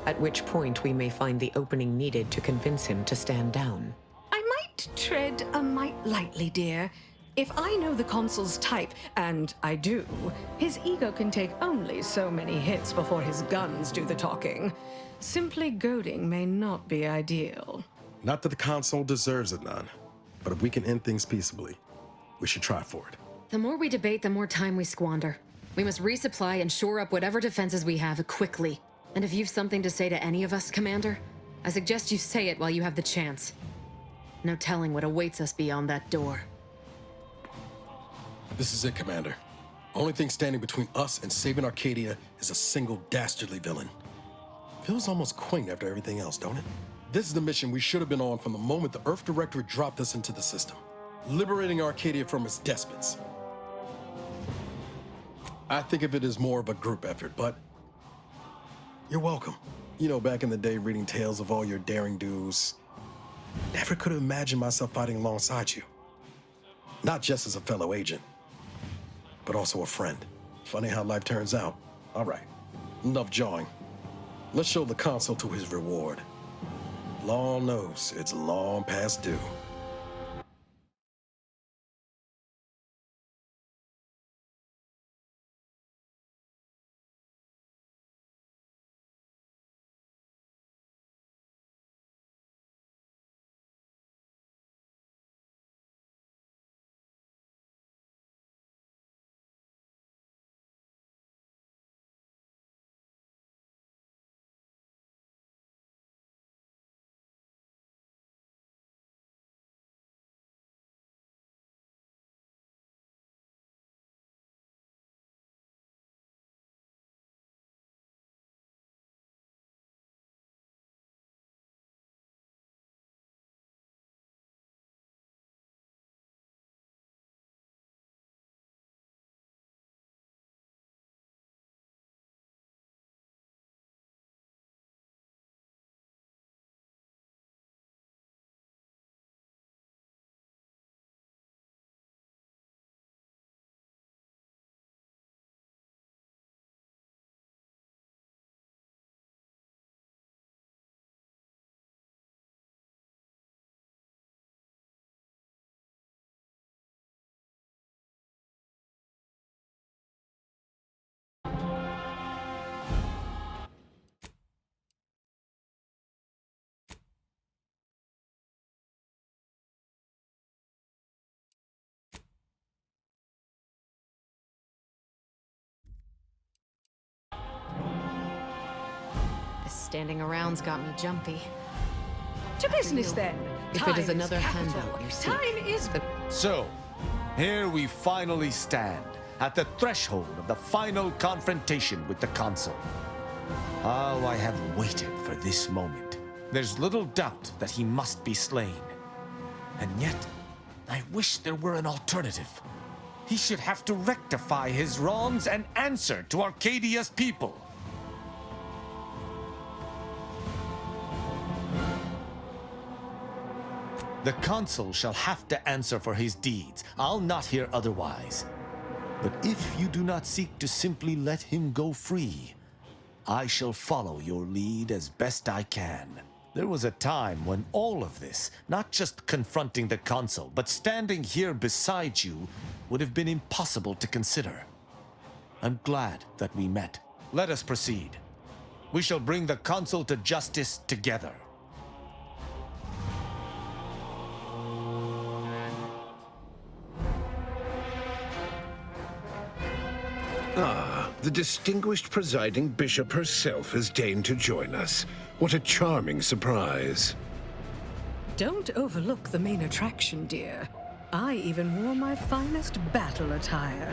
at which point we may find the opening needed to convince him to stand down. I might tread a mite lightly, dear. If I know the Consul's type, and I do, his ego can take only so many hits before his guns do the talking. Simply goading may not be ideal. Not that the Consul deserves it, none. But if we can end things peaceably, we should try for it. The more we debate, the more time we squander. We must resupply and shore up whatever defenses we have quickly. And if you've something to say to any of us, Commander, I suggest you say it while you have the chance. No telling what awaits us beyond that door. This is it, Commander. Only thing standing between us and saving Arcadia is a single dastardly villain. Feels almost quaint after everything else, don't it? This is the mission we should have been on from the moment the Earth Directorate dropped us into the system. Liberating Arcadia from its despots. I think of it as more of a group effort, but you're welcome. You know, back in the day, reading tales of all your daring do's, never could have imagined myself fighting alongside you. Not just as a fellow agent, but also a friend. Funny how life turns out. All right, enough jawing. Let's show the Consul to his reward. Law knows it's long past due. Standing around's got me jumpy. To business then. If it is another handout you seek, Time is So, here we finally stand, at the threshold of the final confrontation with the Consul. How I have waited for this moment. There's little doubt that he must be slain. And yet, I wish there were an alternative. He should have to rectify his wrongs and answer to Arcadia's people. The Consul shall have to answer for his deeds. I'll not hear otherwise. But if you do not seek to simply let him go free, I shall follow your lead as best I can. There was a time when all of this, not just confronting the Consul, but standing here beside you, would have been impossible to consider. I'm glad that we met. Let us proceed. We shall bring the Consul to justice together. Ah, the distinguished presiding bishop herself has deigned to join us. What a charming surprise. Don't overlook the main attraction, dear. I even wore my finest battle attire.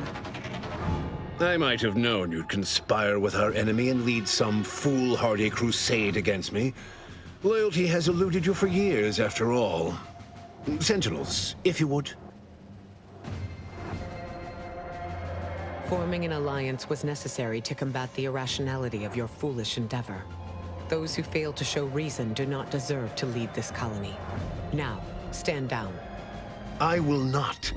I might have known you'd conspire with our enemy and lead some foolhardy crusade against me. Loyalty has eluded you for years, after all. Sentinels, if you would. Forming an alliance was necessary to combat the irrationality of your foolish endeavor. Those who fail to show reason do not deserve to lead this colony. Now, stand down. I will not.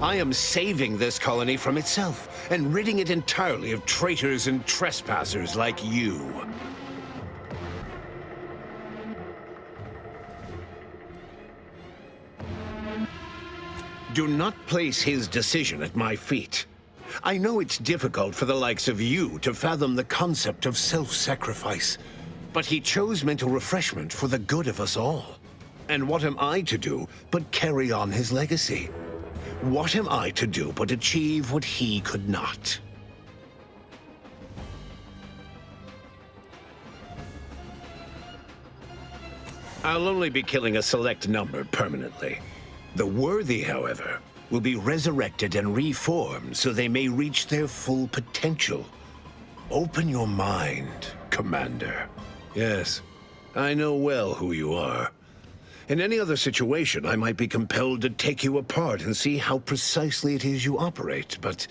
I am saving this colony from itself and ridding it entirely of traitors and trespassers like you. Do not place his decision at my feet. I know it's difficult for the likes of you to fathom the concept of self-sacrifice, but he chose mental refreshment for the good of us all. And what am I to do but carry on his legacy? What am I to do but achieve what he could not? I'll only be killing a select number permanently. The worthy, however, will be resurrected and reformed so they may reach their full potential. Open your mind, Commander. Yes, I know well who you are. In any other situation, I might be compelled to take you apart and see how precisely it is you operate, but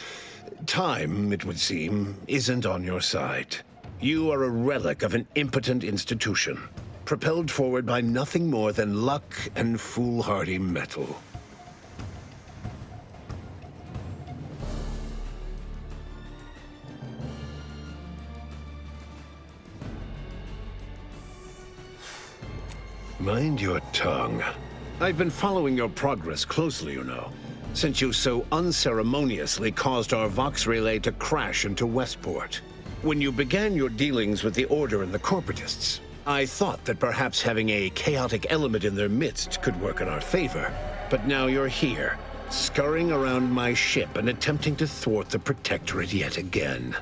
time, it would seem, isn't on your side. You are a relic of an impotent institution, propelled forward by nothing more than luck and foolhardy metal. Mind your tongue. I've been following your progress closely, you know, since you so unceremoniously caused our Vox relay to crash into Westport. When you began your dealings with the Order and the Corporatists, I thought that perhaps having a chaotic element in their midst could work in our favor. But now you're here, scurrying around my ship and attempting to thwart the Protectorate yet again.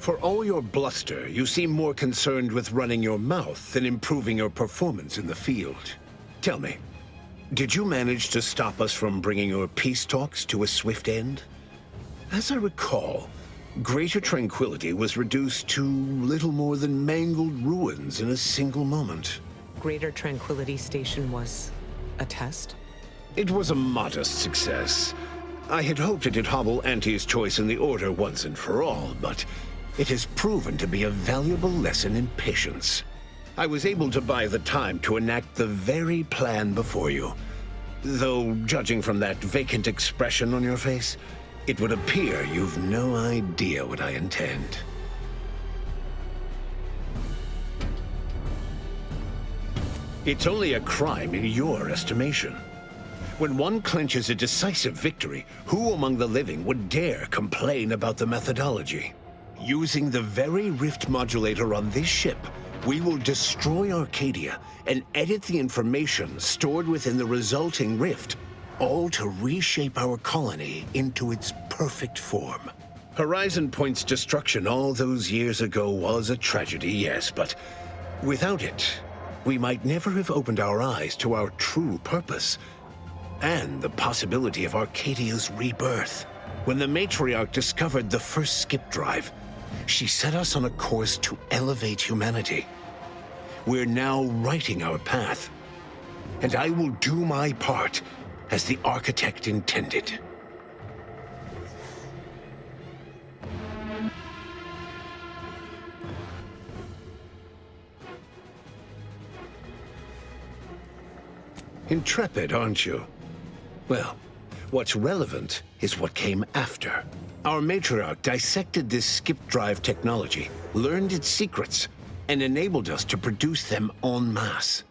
For all your bluster, you seem more concerned with running your mouth than improving your performance in the field. Tell me, did you manage to stop us from bringing your peace talks to a swift end? As I recall, Greater Tranquility was reduced to little more than mangled ruins in a single moment. Greater Tranquility Station was a test? It was a modest success. I had hoped it'd hobble Auntie's choice in the Order once and for all, but it has proven to be a valuable lesson in patience. I was able to buy the time to enact the very plan before you. Though, judging from that vacant expression on your face, it would appear you've no idea what I intend. It's only a crime in your estimation. When one clinches a decisive victory, who among the living would dare complain about the methodology? Using the very rift modulator on this ship, we will destroy Arcadia and edit the information stored within the resulting rift all to reshape our colony into its perfect form. Horizon Point's destruction all those years ago was a tragedy, yes, but without it, we might never have opened our eyes to our true purpose and the possibility of Arcadia's rebirth. When the Matriarch discovered the first skip drive, she set us on a course to elevate humanity. We're now writing our path, and I will do my part as the Architect intended. Intrepid, aren't you? Well, what's relevant is what came after. Our Matriarch dissected this skip drive technology, learned its secrets, and enabled us to produce them en masse,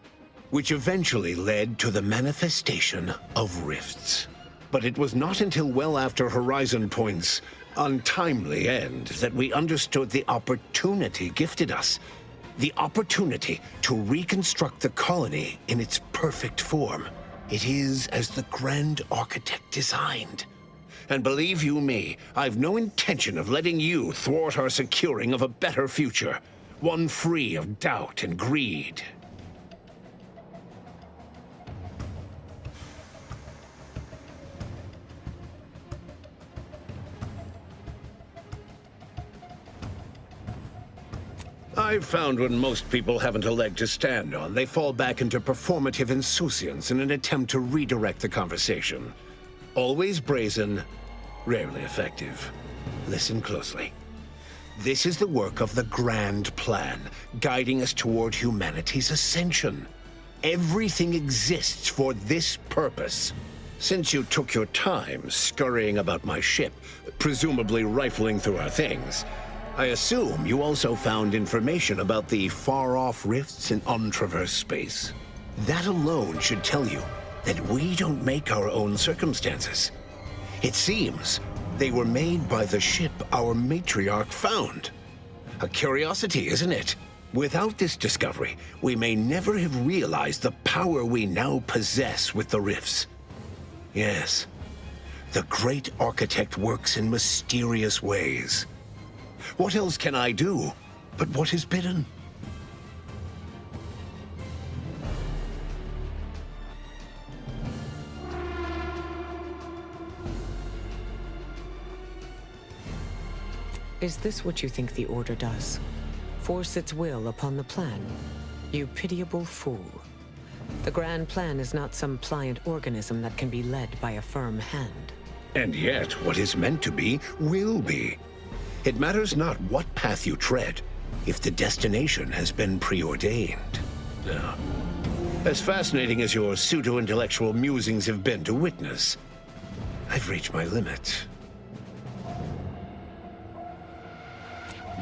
which eventually led to the manifestation of rifts. But it was not until well after Horizon Point's untimely end that we understood the opportunity gifted us. The opportunity to reconstruct the colony in its perfect form. It is as the Grand Architect designed. And believe you me, I've no intention of letting you thwart our securing of a better future, one free of doubt and greed. I've found when most people haven't a leg to stand on, they fall back into performative insouciance in an attempt to redirect the conversation. Always brazen, rarely effective. Listen closely. This is the work of the Grand Plan, guiding us toward humanity's ascension. Everything exists for this purpose. Since you took your time scurrying about my ship, presumably rifling through our things, I assume you also found information about the far-off rifts in untraversed space. That alone should tell you that we don't make our own circumstances. It seems they were made by the ship our Matriarch found. A curiosity, isn't it? Without this discovery, we may never have realized the power we now possess with the rifts. Yes, the Great Architect works in mysterious ways. What else can I do but what is bidden? Is this what you think the Order does? Force its will upon the plan? You pitiable fool. The Grand Plan is not some pliant organism that can be led by a firm hand. And yet, what is meant to be, will be. It matters not what path you tread, if the destination has been preordained. Now, as fascinating as your pseudo-intellectual musings have been to witness, I've reached my limit.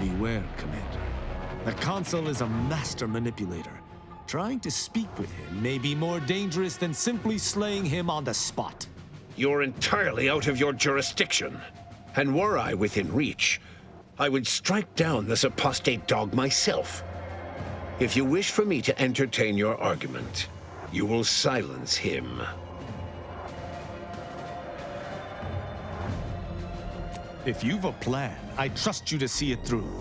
Beware, Commander. The Consul is a master manipulator. Trying to speak with him may be more dangerous than simply slaying him on the spot. You're entirely out of your jurisdiction. And were I within reach, I would strike down this apostate dog myself. If you wish for me to entertain your argument, you will silence him. If you've a plan, I trust you to see it through.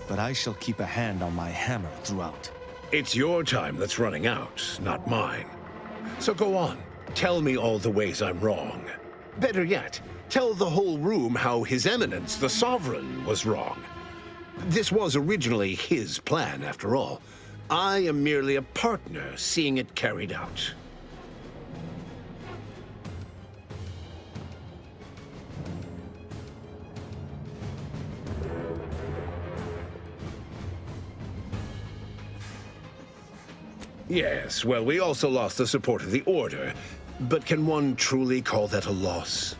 But I shall keep a hand on my hammer throughout. It's your time that's running out, not mine. So go on, tell me all the ways I'm wrong. Better yet, tell the whole room how His Eminence, the Sovereign, was wrong. This was originally his plan, after all. I am merely a partner seeing it carried out. Yes, well, we also lost the support of the Order. But can one truly call that a loss?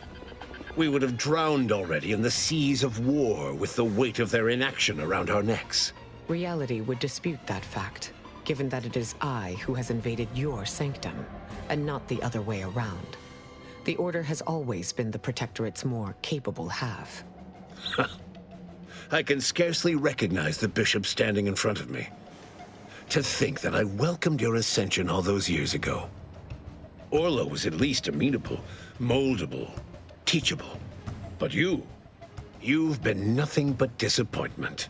We would have drowned already in the seas of war with the weight of their inaction around our necks. Reality would dispute that fact, given that it is I who has invaded your sanctum, and not the other way around. The Order has always been the Protectorate's more capable half. I can scarcely recognize the Bishop standing in front of me. To think that I welcomed your ascension all those years ago. Orlo was at least amenable, moldable, teachable. But you've been nothing but disappointment.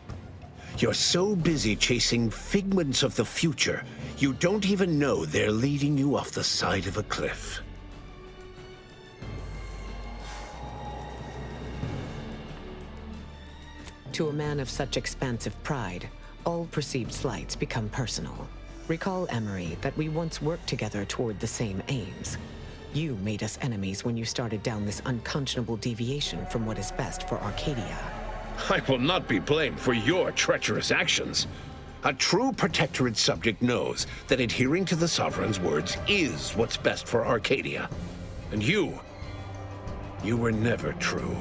You're so busy chasing figments of the future, you don't even know they're leading you off the side of a cliff. To a man of such expansive pride, all perceived slights become personal. Recall, Emery, that we once worked together toward the same aims. You made us enemies when you started down this unconscionable deviation from what is best for Arcadia. I will not be blamed for your treacherous actions. A true Protectorate subject knows that adhering to the Sovereign's words is what's best for Arcadia. And you were never true.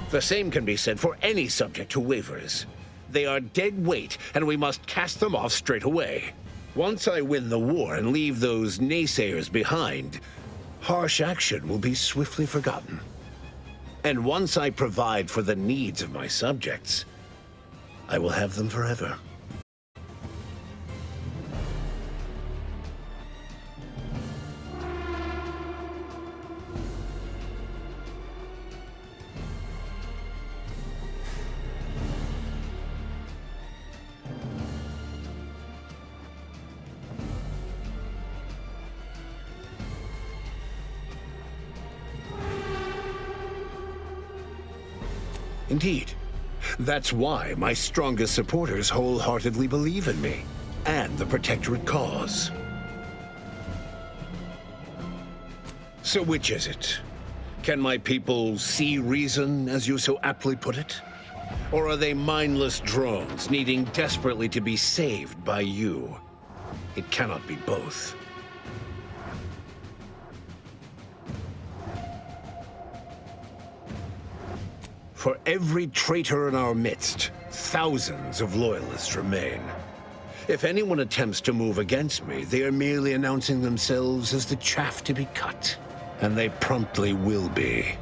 The same can be said for any subject who wavers. They are dead weight, and we must cast them off straight away. Once I win the war and leave those naysayers behind, harsh action will be swiftly forgotten. And once I provide for the needs of my subjects, I will have them forever. Indeed. That's why my strongest supporters wholeheartedly believe in me, and the Protectorate cause. So which is it? Can my people see reason, as you so aptly put it? Or are they mindless drones needing desperately to be saved by you? It cannot be both. For every traitor in our midst, thousands of loyalists remain. If anyone attempts to move against me, they are merely announcing themselves as the chaff to be cut. And they promptly will be.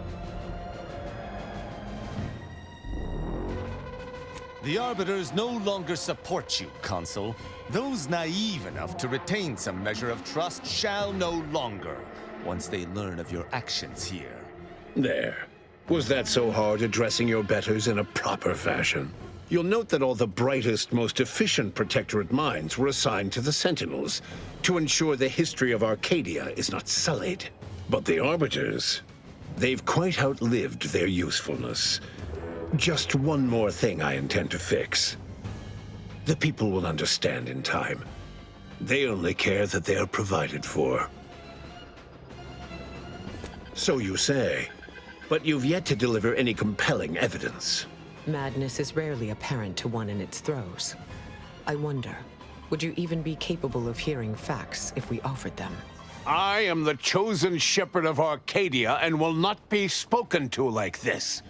The Arbiters no longer support you, Consul. Those naive enough to retain some measure of trust shall no longer, once they learn of your actions here. There. Was that so hard addressing your betters in a proper fashion? You'll note that all the brightest, most efficient Protectorate minds were assigned to the Sentinels to ensure the history of Arcadia is not sullied. But the Arbiters, they've quite outlived their usefulness. Just one more thing I intend to fix. The people will understand in time. They only care that they are provided for. So you say. But you've yet to deliver any compelling evidence. Madness is rarely apparent to one in its throes. I wonder, would you even be capable of hearing facts if we offered them? I am the chosen shepherd of Arcadia and will not be spoken to like this.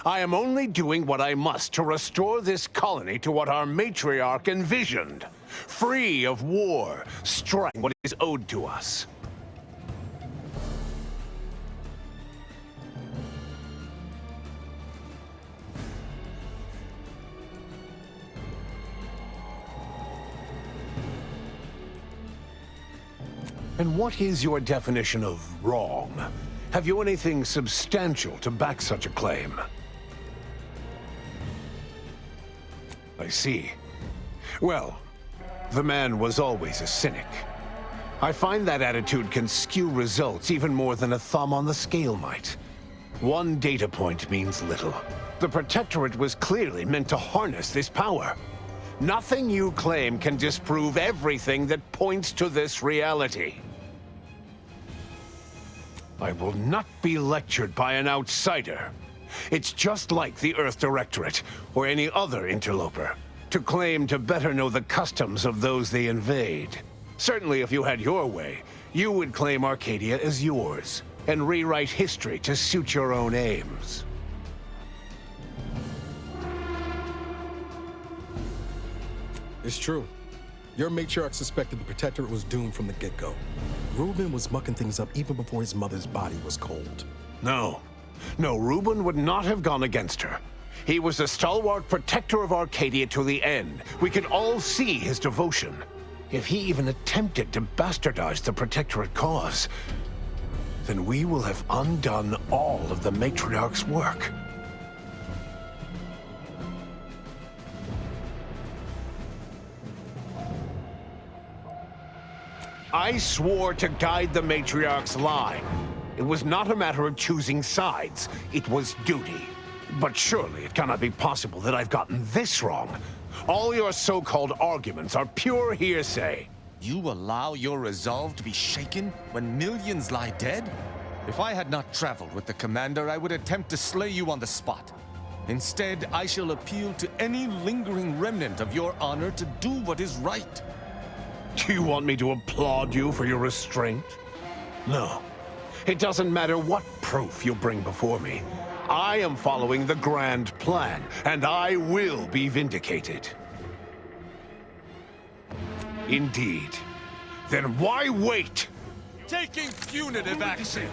I am only doing what I must to restore this colony to what our matriarch envisioned. Free of war, strife, what is owed to us. And what is your definition of wrong? Have you anything substantial to back such a claim? I see. Well, the man was always a cynic. I find that attitude can skew results even more than a thumb on the scale might. One data point means little. The Protectorate was clearly meant to harness this power. Nothing you claim can disprove everything that points to this reality. I will not be lectured by an outsider. It's just like the Earth Directorate, or any other interloper, to claim to better know the customs of those they invade. Certainly if you had your way, you would claim Arcadia as yours, and rewrite history to suit your own aims. It's true. Your matriarch suspected the Protectorate was doomed from the get-go. Reuben was mucking things up even before his mother's body was cold. No, Reuben would not have gone against her. He was a stalwart protector of Arcadia to the end. We could all see his devotion. If he even attempted to bastardize the Protectorate cause, then we will have undone all of the Matriarch's work. I swore to guide the Matriarch's line. It was not a matter of choosing sides, it was duty. But surely it cannot be possible that I've gotten this wrong. All your so-called arguments are pure hearsay. You allow your resolve to be shaken when millions lie dead? If I had not traveled with the Commander, I would attempt to slay you on the spot. Instead, I shall appeal to any lingering remnant of your honor to do what is right. Do you want me to applaud you for your restraint? No. It doesn't matter what proof you bring before me. I am following the grand plan, and I will be vindicated. Indeed. Then why wait? Taking punitive action.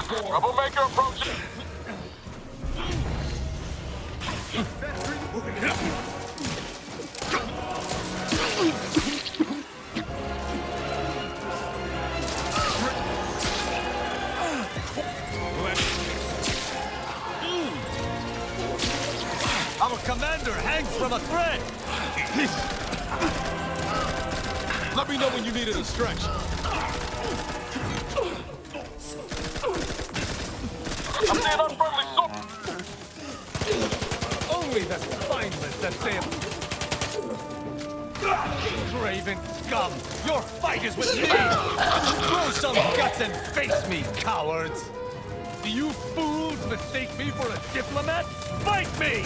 Troublemaker approaching. Our commander hangs from a thread! Let me know when you need a distraction. I'm seeing unfriendly Only the spineless that fail. Craven scum! Your fight is with me! Throw some guts and face me, cowards! Do you fools mistake me for a diplomat? Fight me!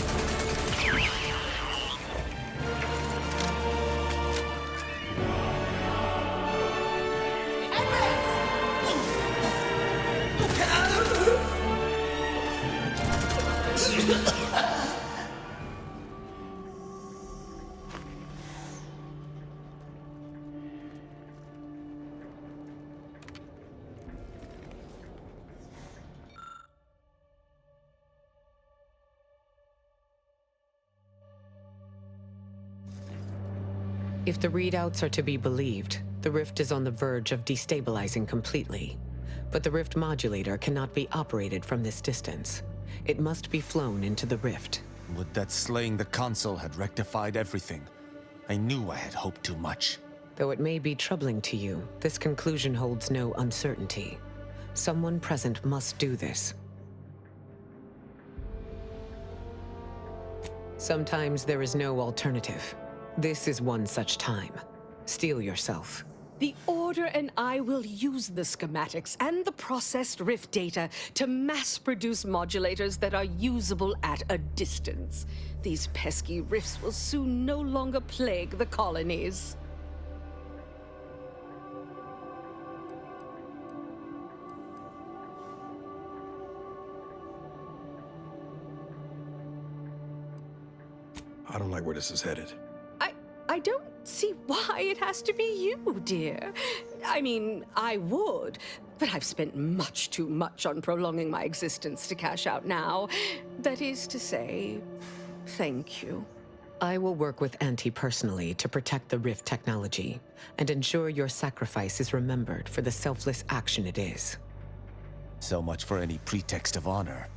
If the readouts are to be believed, the rift is on the verge of destabilizing completely. But the rift modulator cannot be operated from this distance. It must be flown into the rift. Would that slaying the consul had rectified everything. I knew I had hoped too much. Though it may be troubling to you, this conclusion holds no uncertainty. Someone present must do this. Sometimes there is no alternative. This is one such time. Steel yourself. The Order and I will use the schematics and the processed rift data to mass-produce modulators that are usable at a distance. These pesky rifts will soon no longer plague the colonies. I don't like where this is headed. I don't see why it has to be you, dear. I mean, I would, but I've spent much too much on prolonging my existence to cash out now. That is to say, thank you. I will work with Auntie personally to protect the Rift technology and ensure your sacrifice is remembered for the selfless action it is. So much for any pretext of honor.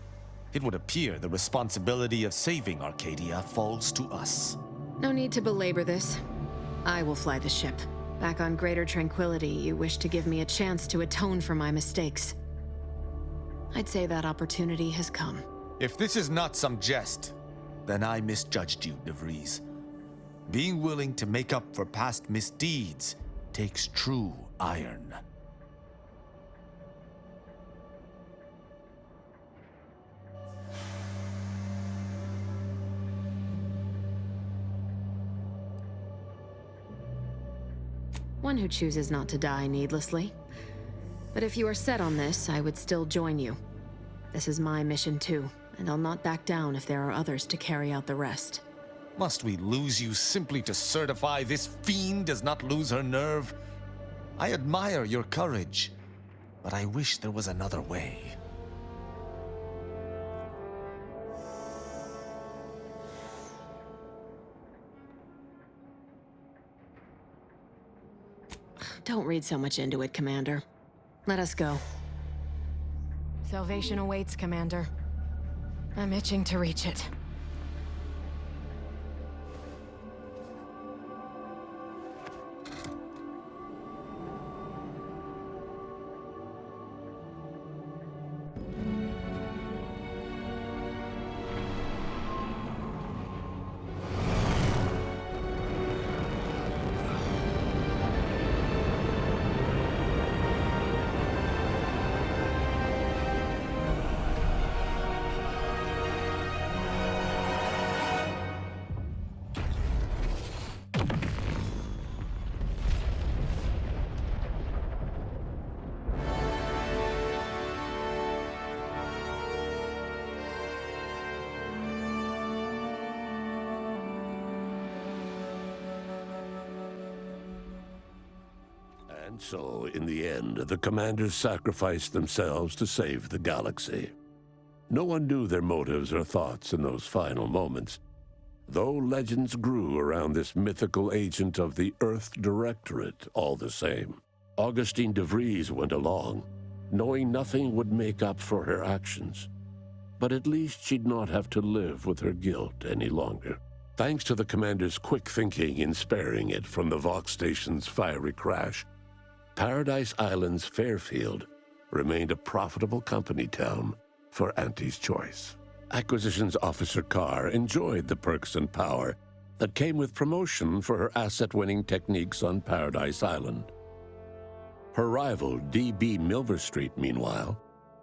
It would appear the responsibility of saving Arcadia falls to us. No need to belabor this. I will fly the ship. Back on Greater Tranquility, you wish to give me a chance to atone for my mistakes. I'd say that opportunity has come. If this is not some jest, then I misjudged you, DeVries. Being willing to make up for past misdeeds takes true iron. One who chooses not to die needlessly. But if you are set on this, I would still join you. This is my mission too, and I'll not back down if there are others to carry out the rest. Must we lose you simply to certify this fiend does not lose her nerve? I admire your courage, but I wish there was another way. Don't read so much into it, Commander. Let us go. Salvation awaits, Commander. I'm itching to reach it. And so, in the end, the commanders sacrificed themselves to save the galaxy. No one knew their motives or thoughts in those final moments, though legends grew around this mythical agent of the Earth Directorate all the same. Augustine DeVries went along, knowing nothing would make up for her actions. But at least she'd not have to live with her guilt any longer. Thanks to the commander's quick thinking in sparing it from the Vox station's fiery crash, Paradise Island's Fairfield remained a profitable company town for Auntie's Choice. Acquisitions Officer Carr enjoyed the perks and power that came with promotion for her asset-winning techniques on Paradise Island. Her rival, D.B. Milverstreet, meanwhile,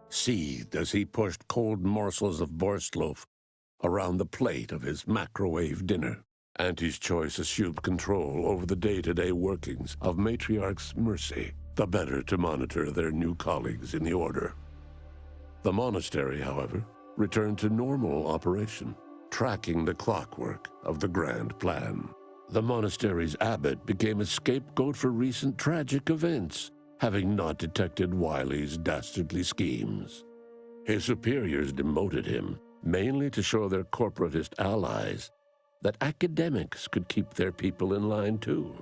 seethed as he pushed cold morsels of borschtloaf around the plate of his macrowave dinner. Auntie's Choice assumed control over the day-to-day workings of Matriarch's Mercy, the better to monitor their new colleagues in the Order. The monastery, however, returned to normal operation, tracking the clockwork of the grand plan. The monastery's abbot became a scapegoat for recent tragic events, having not detected Wiley's dastardly schemes. His superiors demoted him, mainly to show their corporatist allies that academics could keep their people in line too.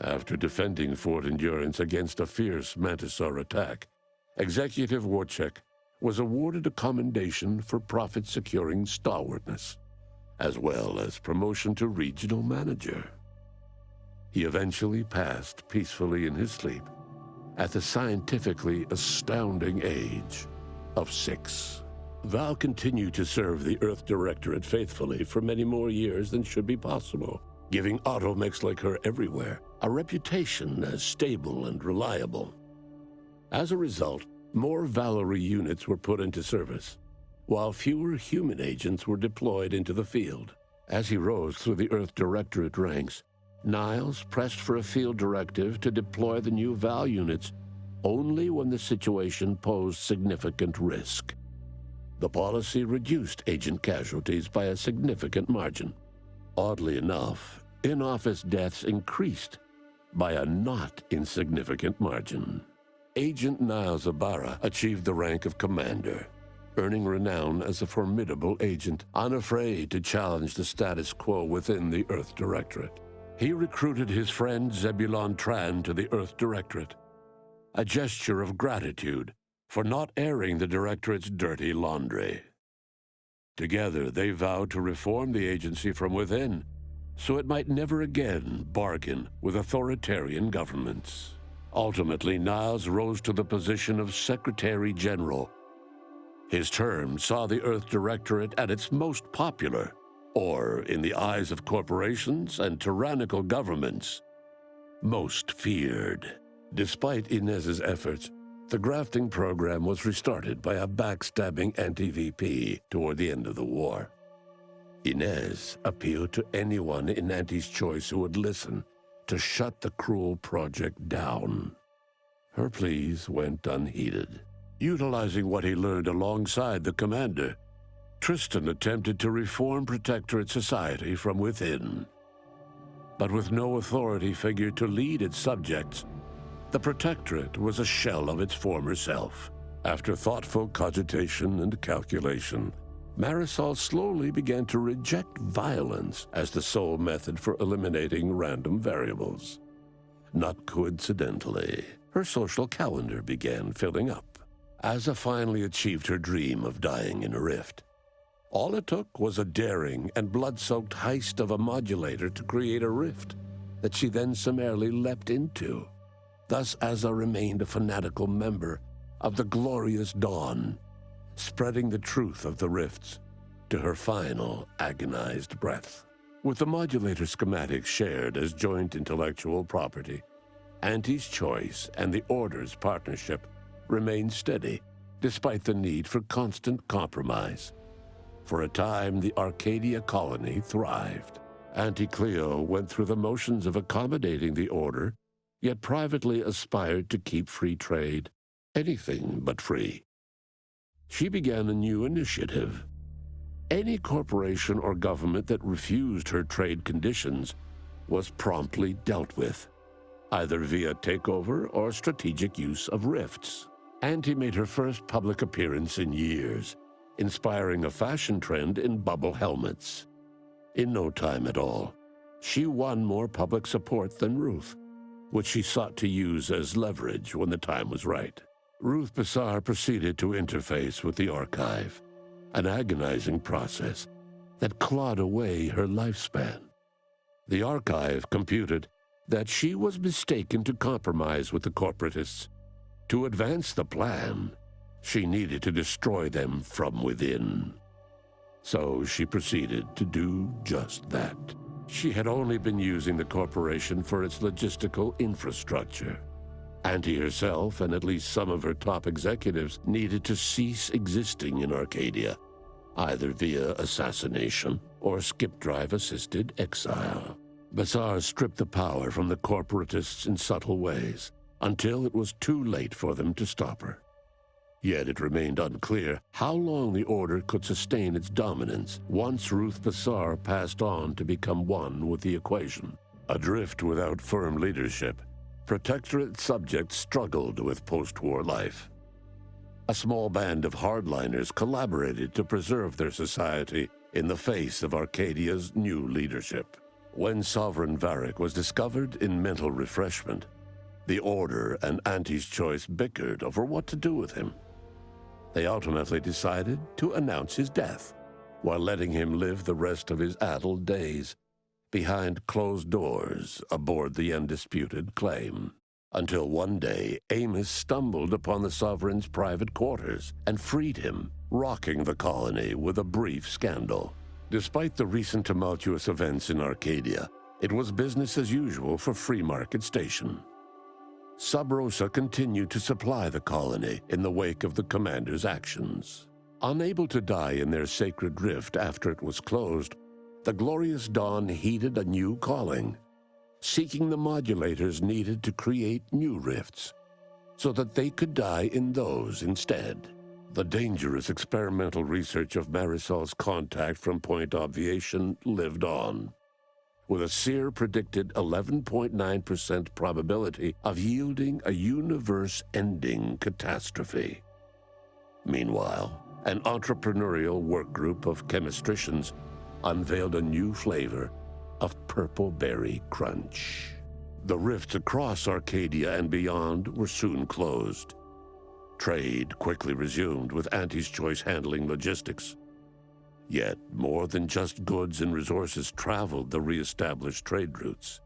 After defending Fort Endurance against a fierce Mantisaur attack, Executive Warchek was awarded a commendation for profit-securing stalwartness, as well as promotion to regional manager. He eventually passed peacefully in his sleep at the scientifically astounding age of 6. Val continued to serve the Earth Directorate faithfully for many more years than should be possible, giving automechs like her everywhere a reputation as stable and reliable. As a result, more Valerie units were put into service, while fewer human agents were deployed into the field. As he rose through the Earth Directorate ranks, Niles pressed for a field directive to deploy the new Val units only when the situation posed significant risk. The policy reduced agent casualties by a significant margin. Oddly enough, in-office deaths increased by a not insignificant margin. Agent Niles Ibarra achieved the rank of commander, earning renown as a formidable agent, unafraid to challenge the status quo within the Earth Directorate. He recruited his friend Zebulon Tran to the Earth Directorate, a gesture of gratitude for not airing the Directorate's dirty laundry. Together, they vowed to reform the agency from within, so it might never again bargain with authoritarian governments. Ultimately, Niles rose to the position of Secretary General. His term saw the Earth Directorate at its most popular, or, in the eyes of corporations and tyrannical governments, most feared. Despite Inez's efforts, the grafting program was restarted by a backstabbing anti-VP toward the end of the war. Inez appealed to anyone in Auntie's Choice who would listen to shut the cruel project down. Her pleas went unheeded. Utilizing what he learned alongside the commander, Tristan attempted to reform Protectorate society from within. But with no authority figure to lead its subjects, the Protectorate was a shell of its former self. After thoughtful cogitation and calculation, Marisol slowly began to reject violence as the sole method for eliminating random variables. not coincidentally, her social calendar began filling up. Asa finally achieved her dream of dying in a rift. All it took was a daring and blood-soaked heist of a modulator to create a rift that she then summarily leapt into. Thus, Asa remained a fanatical member of the Glorious Dawn, spreading the truth of the rifts to her final agonized breath. With the modulator schematics shared as joint intellectual property, Auntie's Choice and the Order's partnership remained steady, despite the need for constant compromise. For a time, the Arcadia colony thrived. Auntie Cleo went through the motions of accommodating the Order, yet privately aspired to keep free trade anything but free. She began a new initiative. Any corporation or government that refused her trade conditions was promptly dealt with, either via takeover or strategic use of rifts. Auntie made her first public appearance in years, inspiring a fashion trend in bubble helmets. In no time at all, she won more public support than Ruth, which she sought to use as leverage when the time was right. Ruth Bassar proceeded to interface with the archive, an agonizing process that clawed away her lifespan. The archive computed that she was mistaken to compromise with the corporatists. To advance the plan, she needed to destroy them from within. So she proceeded to do just that. She had only been using the corporation for its logistical infrastructure. Auntie herself and at least some of her top executives needed to cease existing in Arcadia, either via assassination or skip-drive-assisted exile. Bassar stripped the power from the corporatists in subtle ways, until it was too late for them to stop her. Yet it remained unclear how long the Order could sustain its dominance once Ruth Bassar passed on to become one with the equation. Adrift without firm leadership, Protectorate subjects struggled with post-war life. A small band of hardliners collaborated to preserve their society in the face of Arcadia's new leadership. When Sovereign Varric was discovered in mental refreshment, the Order and Auntie's Choice bickered over what to do with him. They ultimately decided to announce his death, while letting him live the rest of his addled days behind closed doors aboard the undisputed claim. Until one day, Amos stumbled upon the Sovereign's private quarters and freed him, rocking the colony with a brief scandal. Despite the recent tumultuous events in Arcadia, it was business as usual for Free Market Station. Sub Rosa continued to supply the colony in the wake of the commander's actions. Unable to die in their sacred rift after it was closed, the Glorious Dawn heeded a new calling, seeking the modulators needed to create new rifts, so that they could die in those instead. The dangerous experimental research of Marisol's contact from Point Obviation lived on, with a Seer predicted 11.9% probability of yielding a universe-ending catastrophe. Meanwhile, an entrepreneurial work group of chemistricians unveiled a new flavor of Purple Berry Crunch. The rifts across Arcadia and beyond were soon closed. Trade quickly resumed, with Auntie's Choice handling logistics. Yet, more than just goods and resources traveled the re-established trade routes.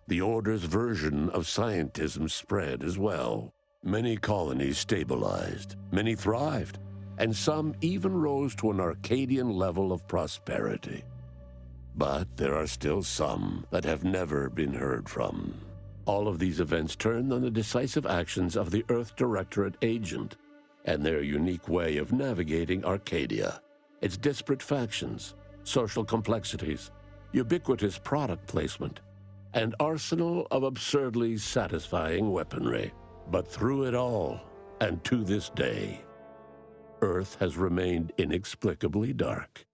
The Order's version of scientism spread as well. Many colonies stabilized, many thrived, and some even rose to an Arcadian level of prosperity. But there are still some that have never been heard from. All of these events turned on the decisive actions of the Earth Directorate agent and their unique way of navigating Arcadia, its disparate factions, social complexities, ubiquitous product placement, and arsenal of absurdly satisfying weaponry. But through it all, and to this day, Earth has remained inexplicably dark.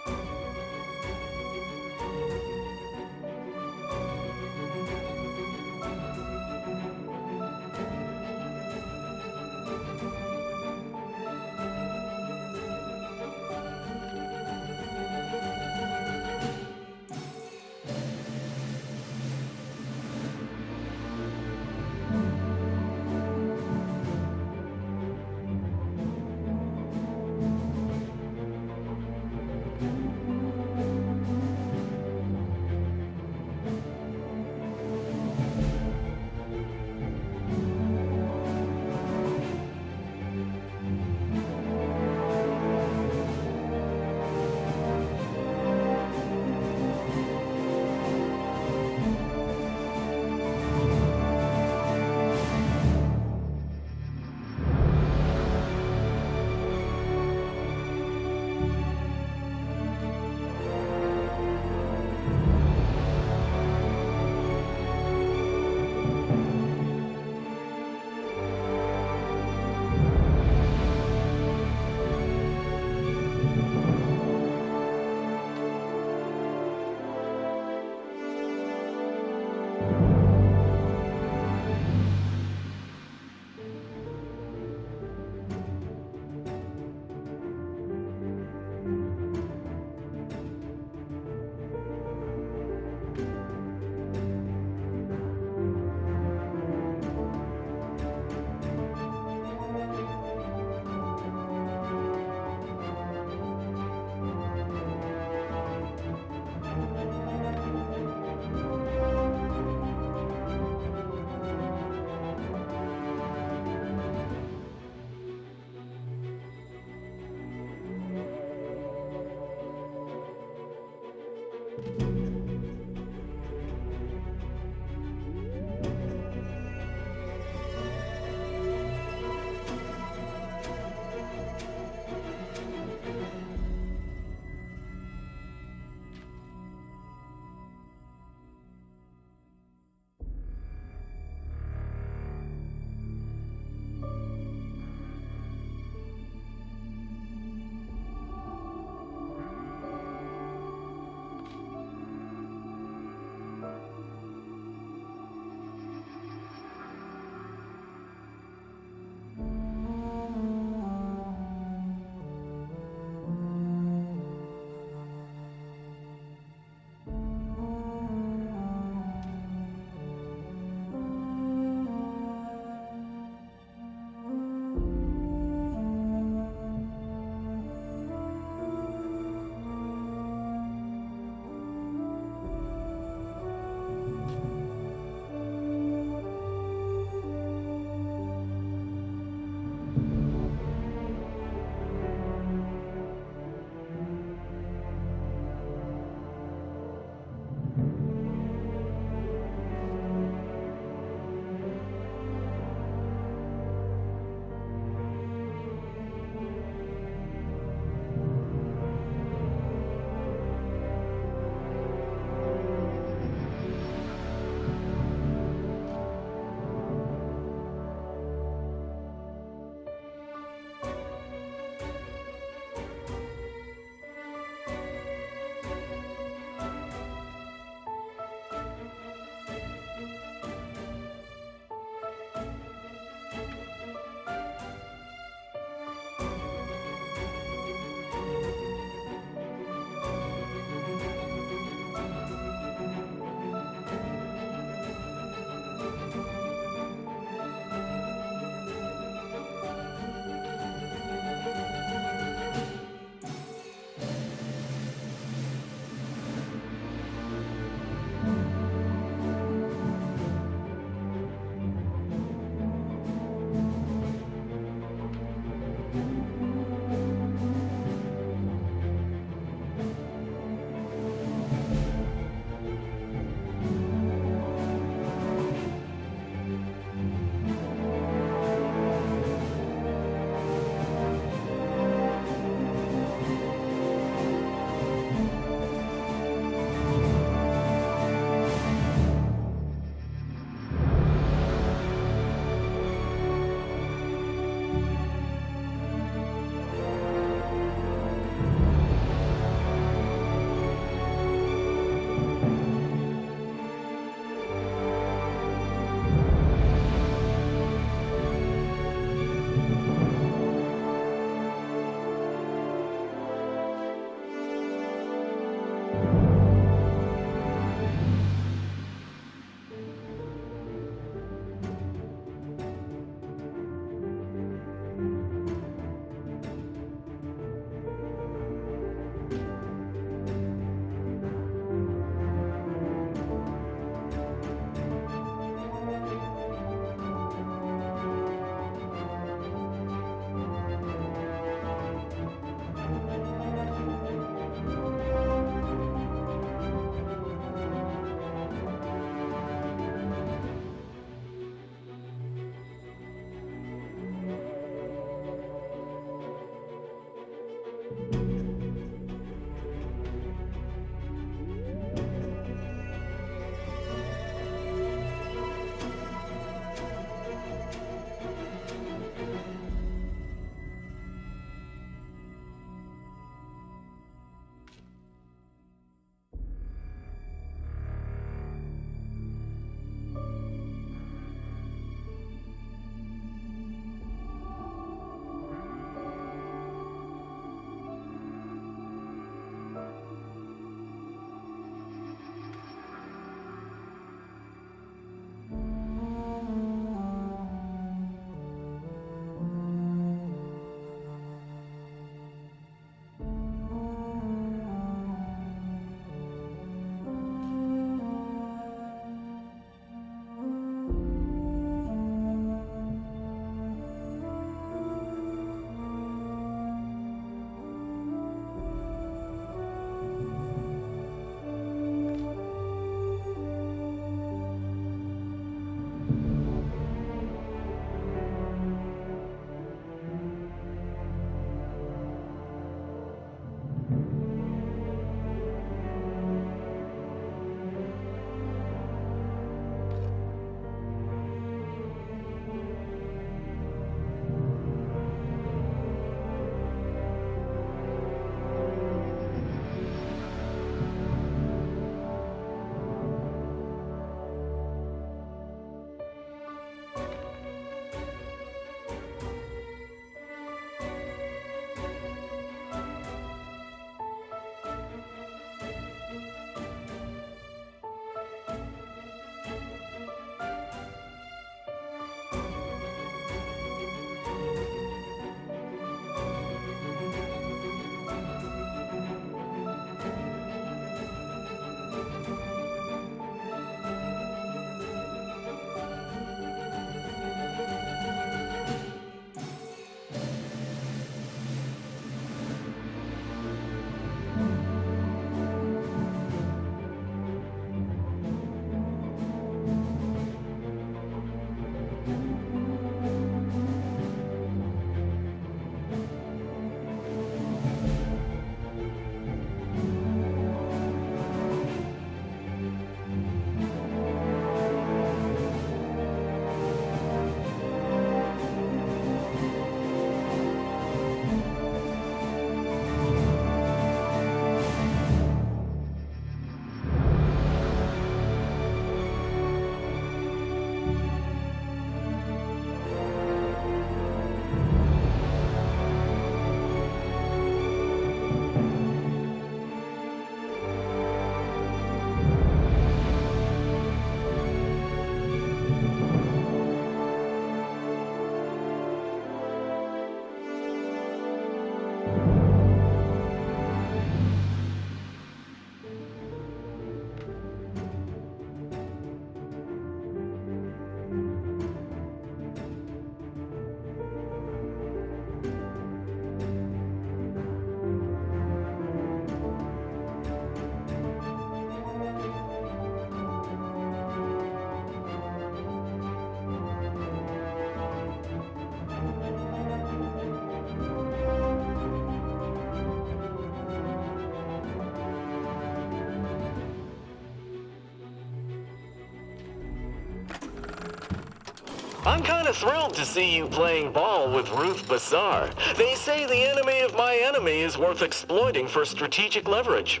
I'm kind of thrilled to see you playing ball with Ruth Bassar. They say the enemy of my enemy is worth exploiting for strategic leverage.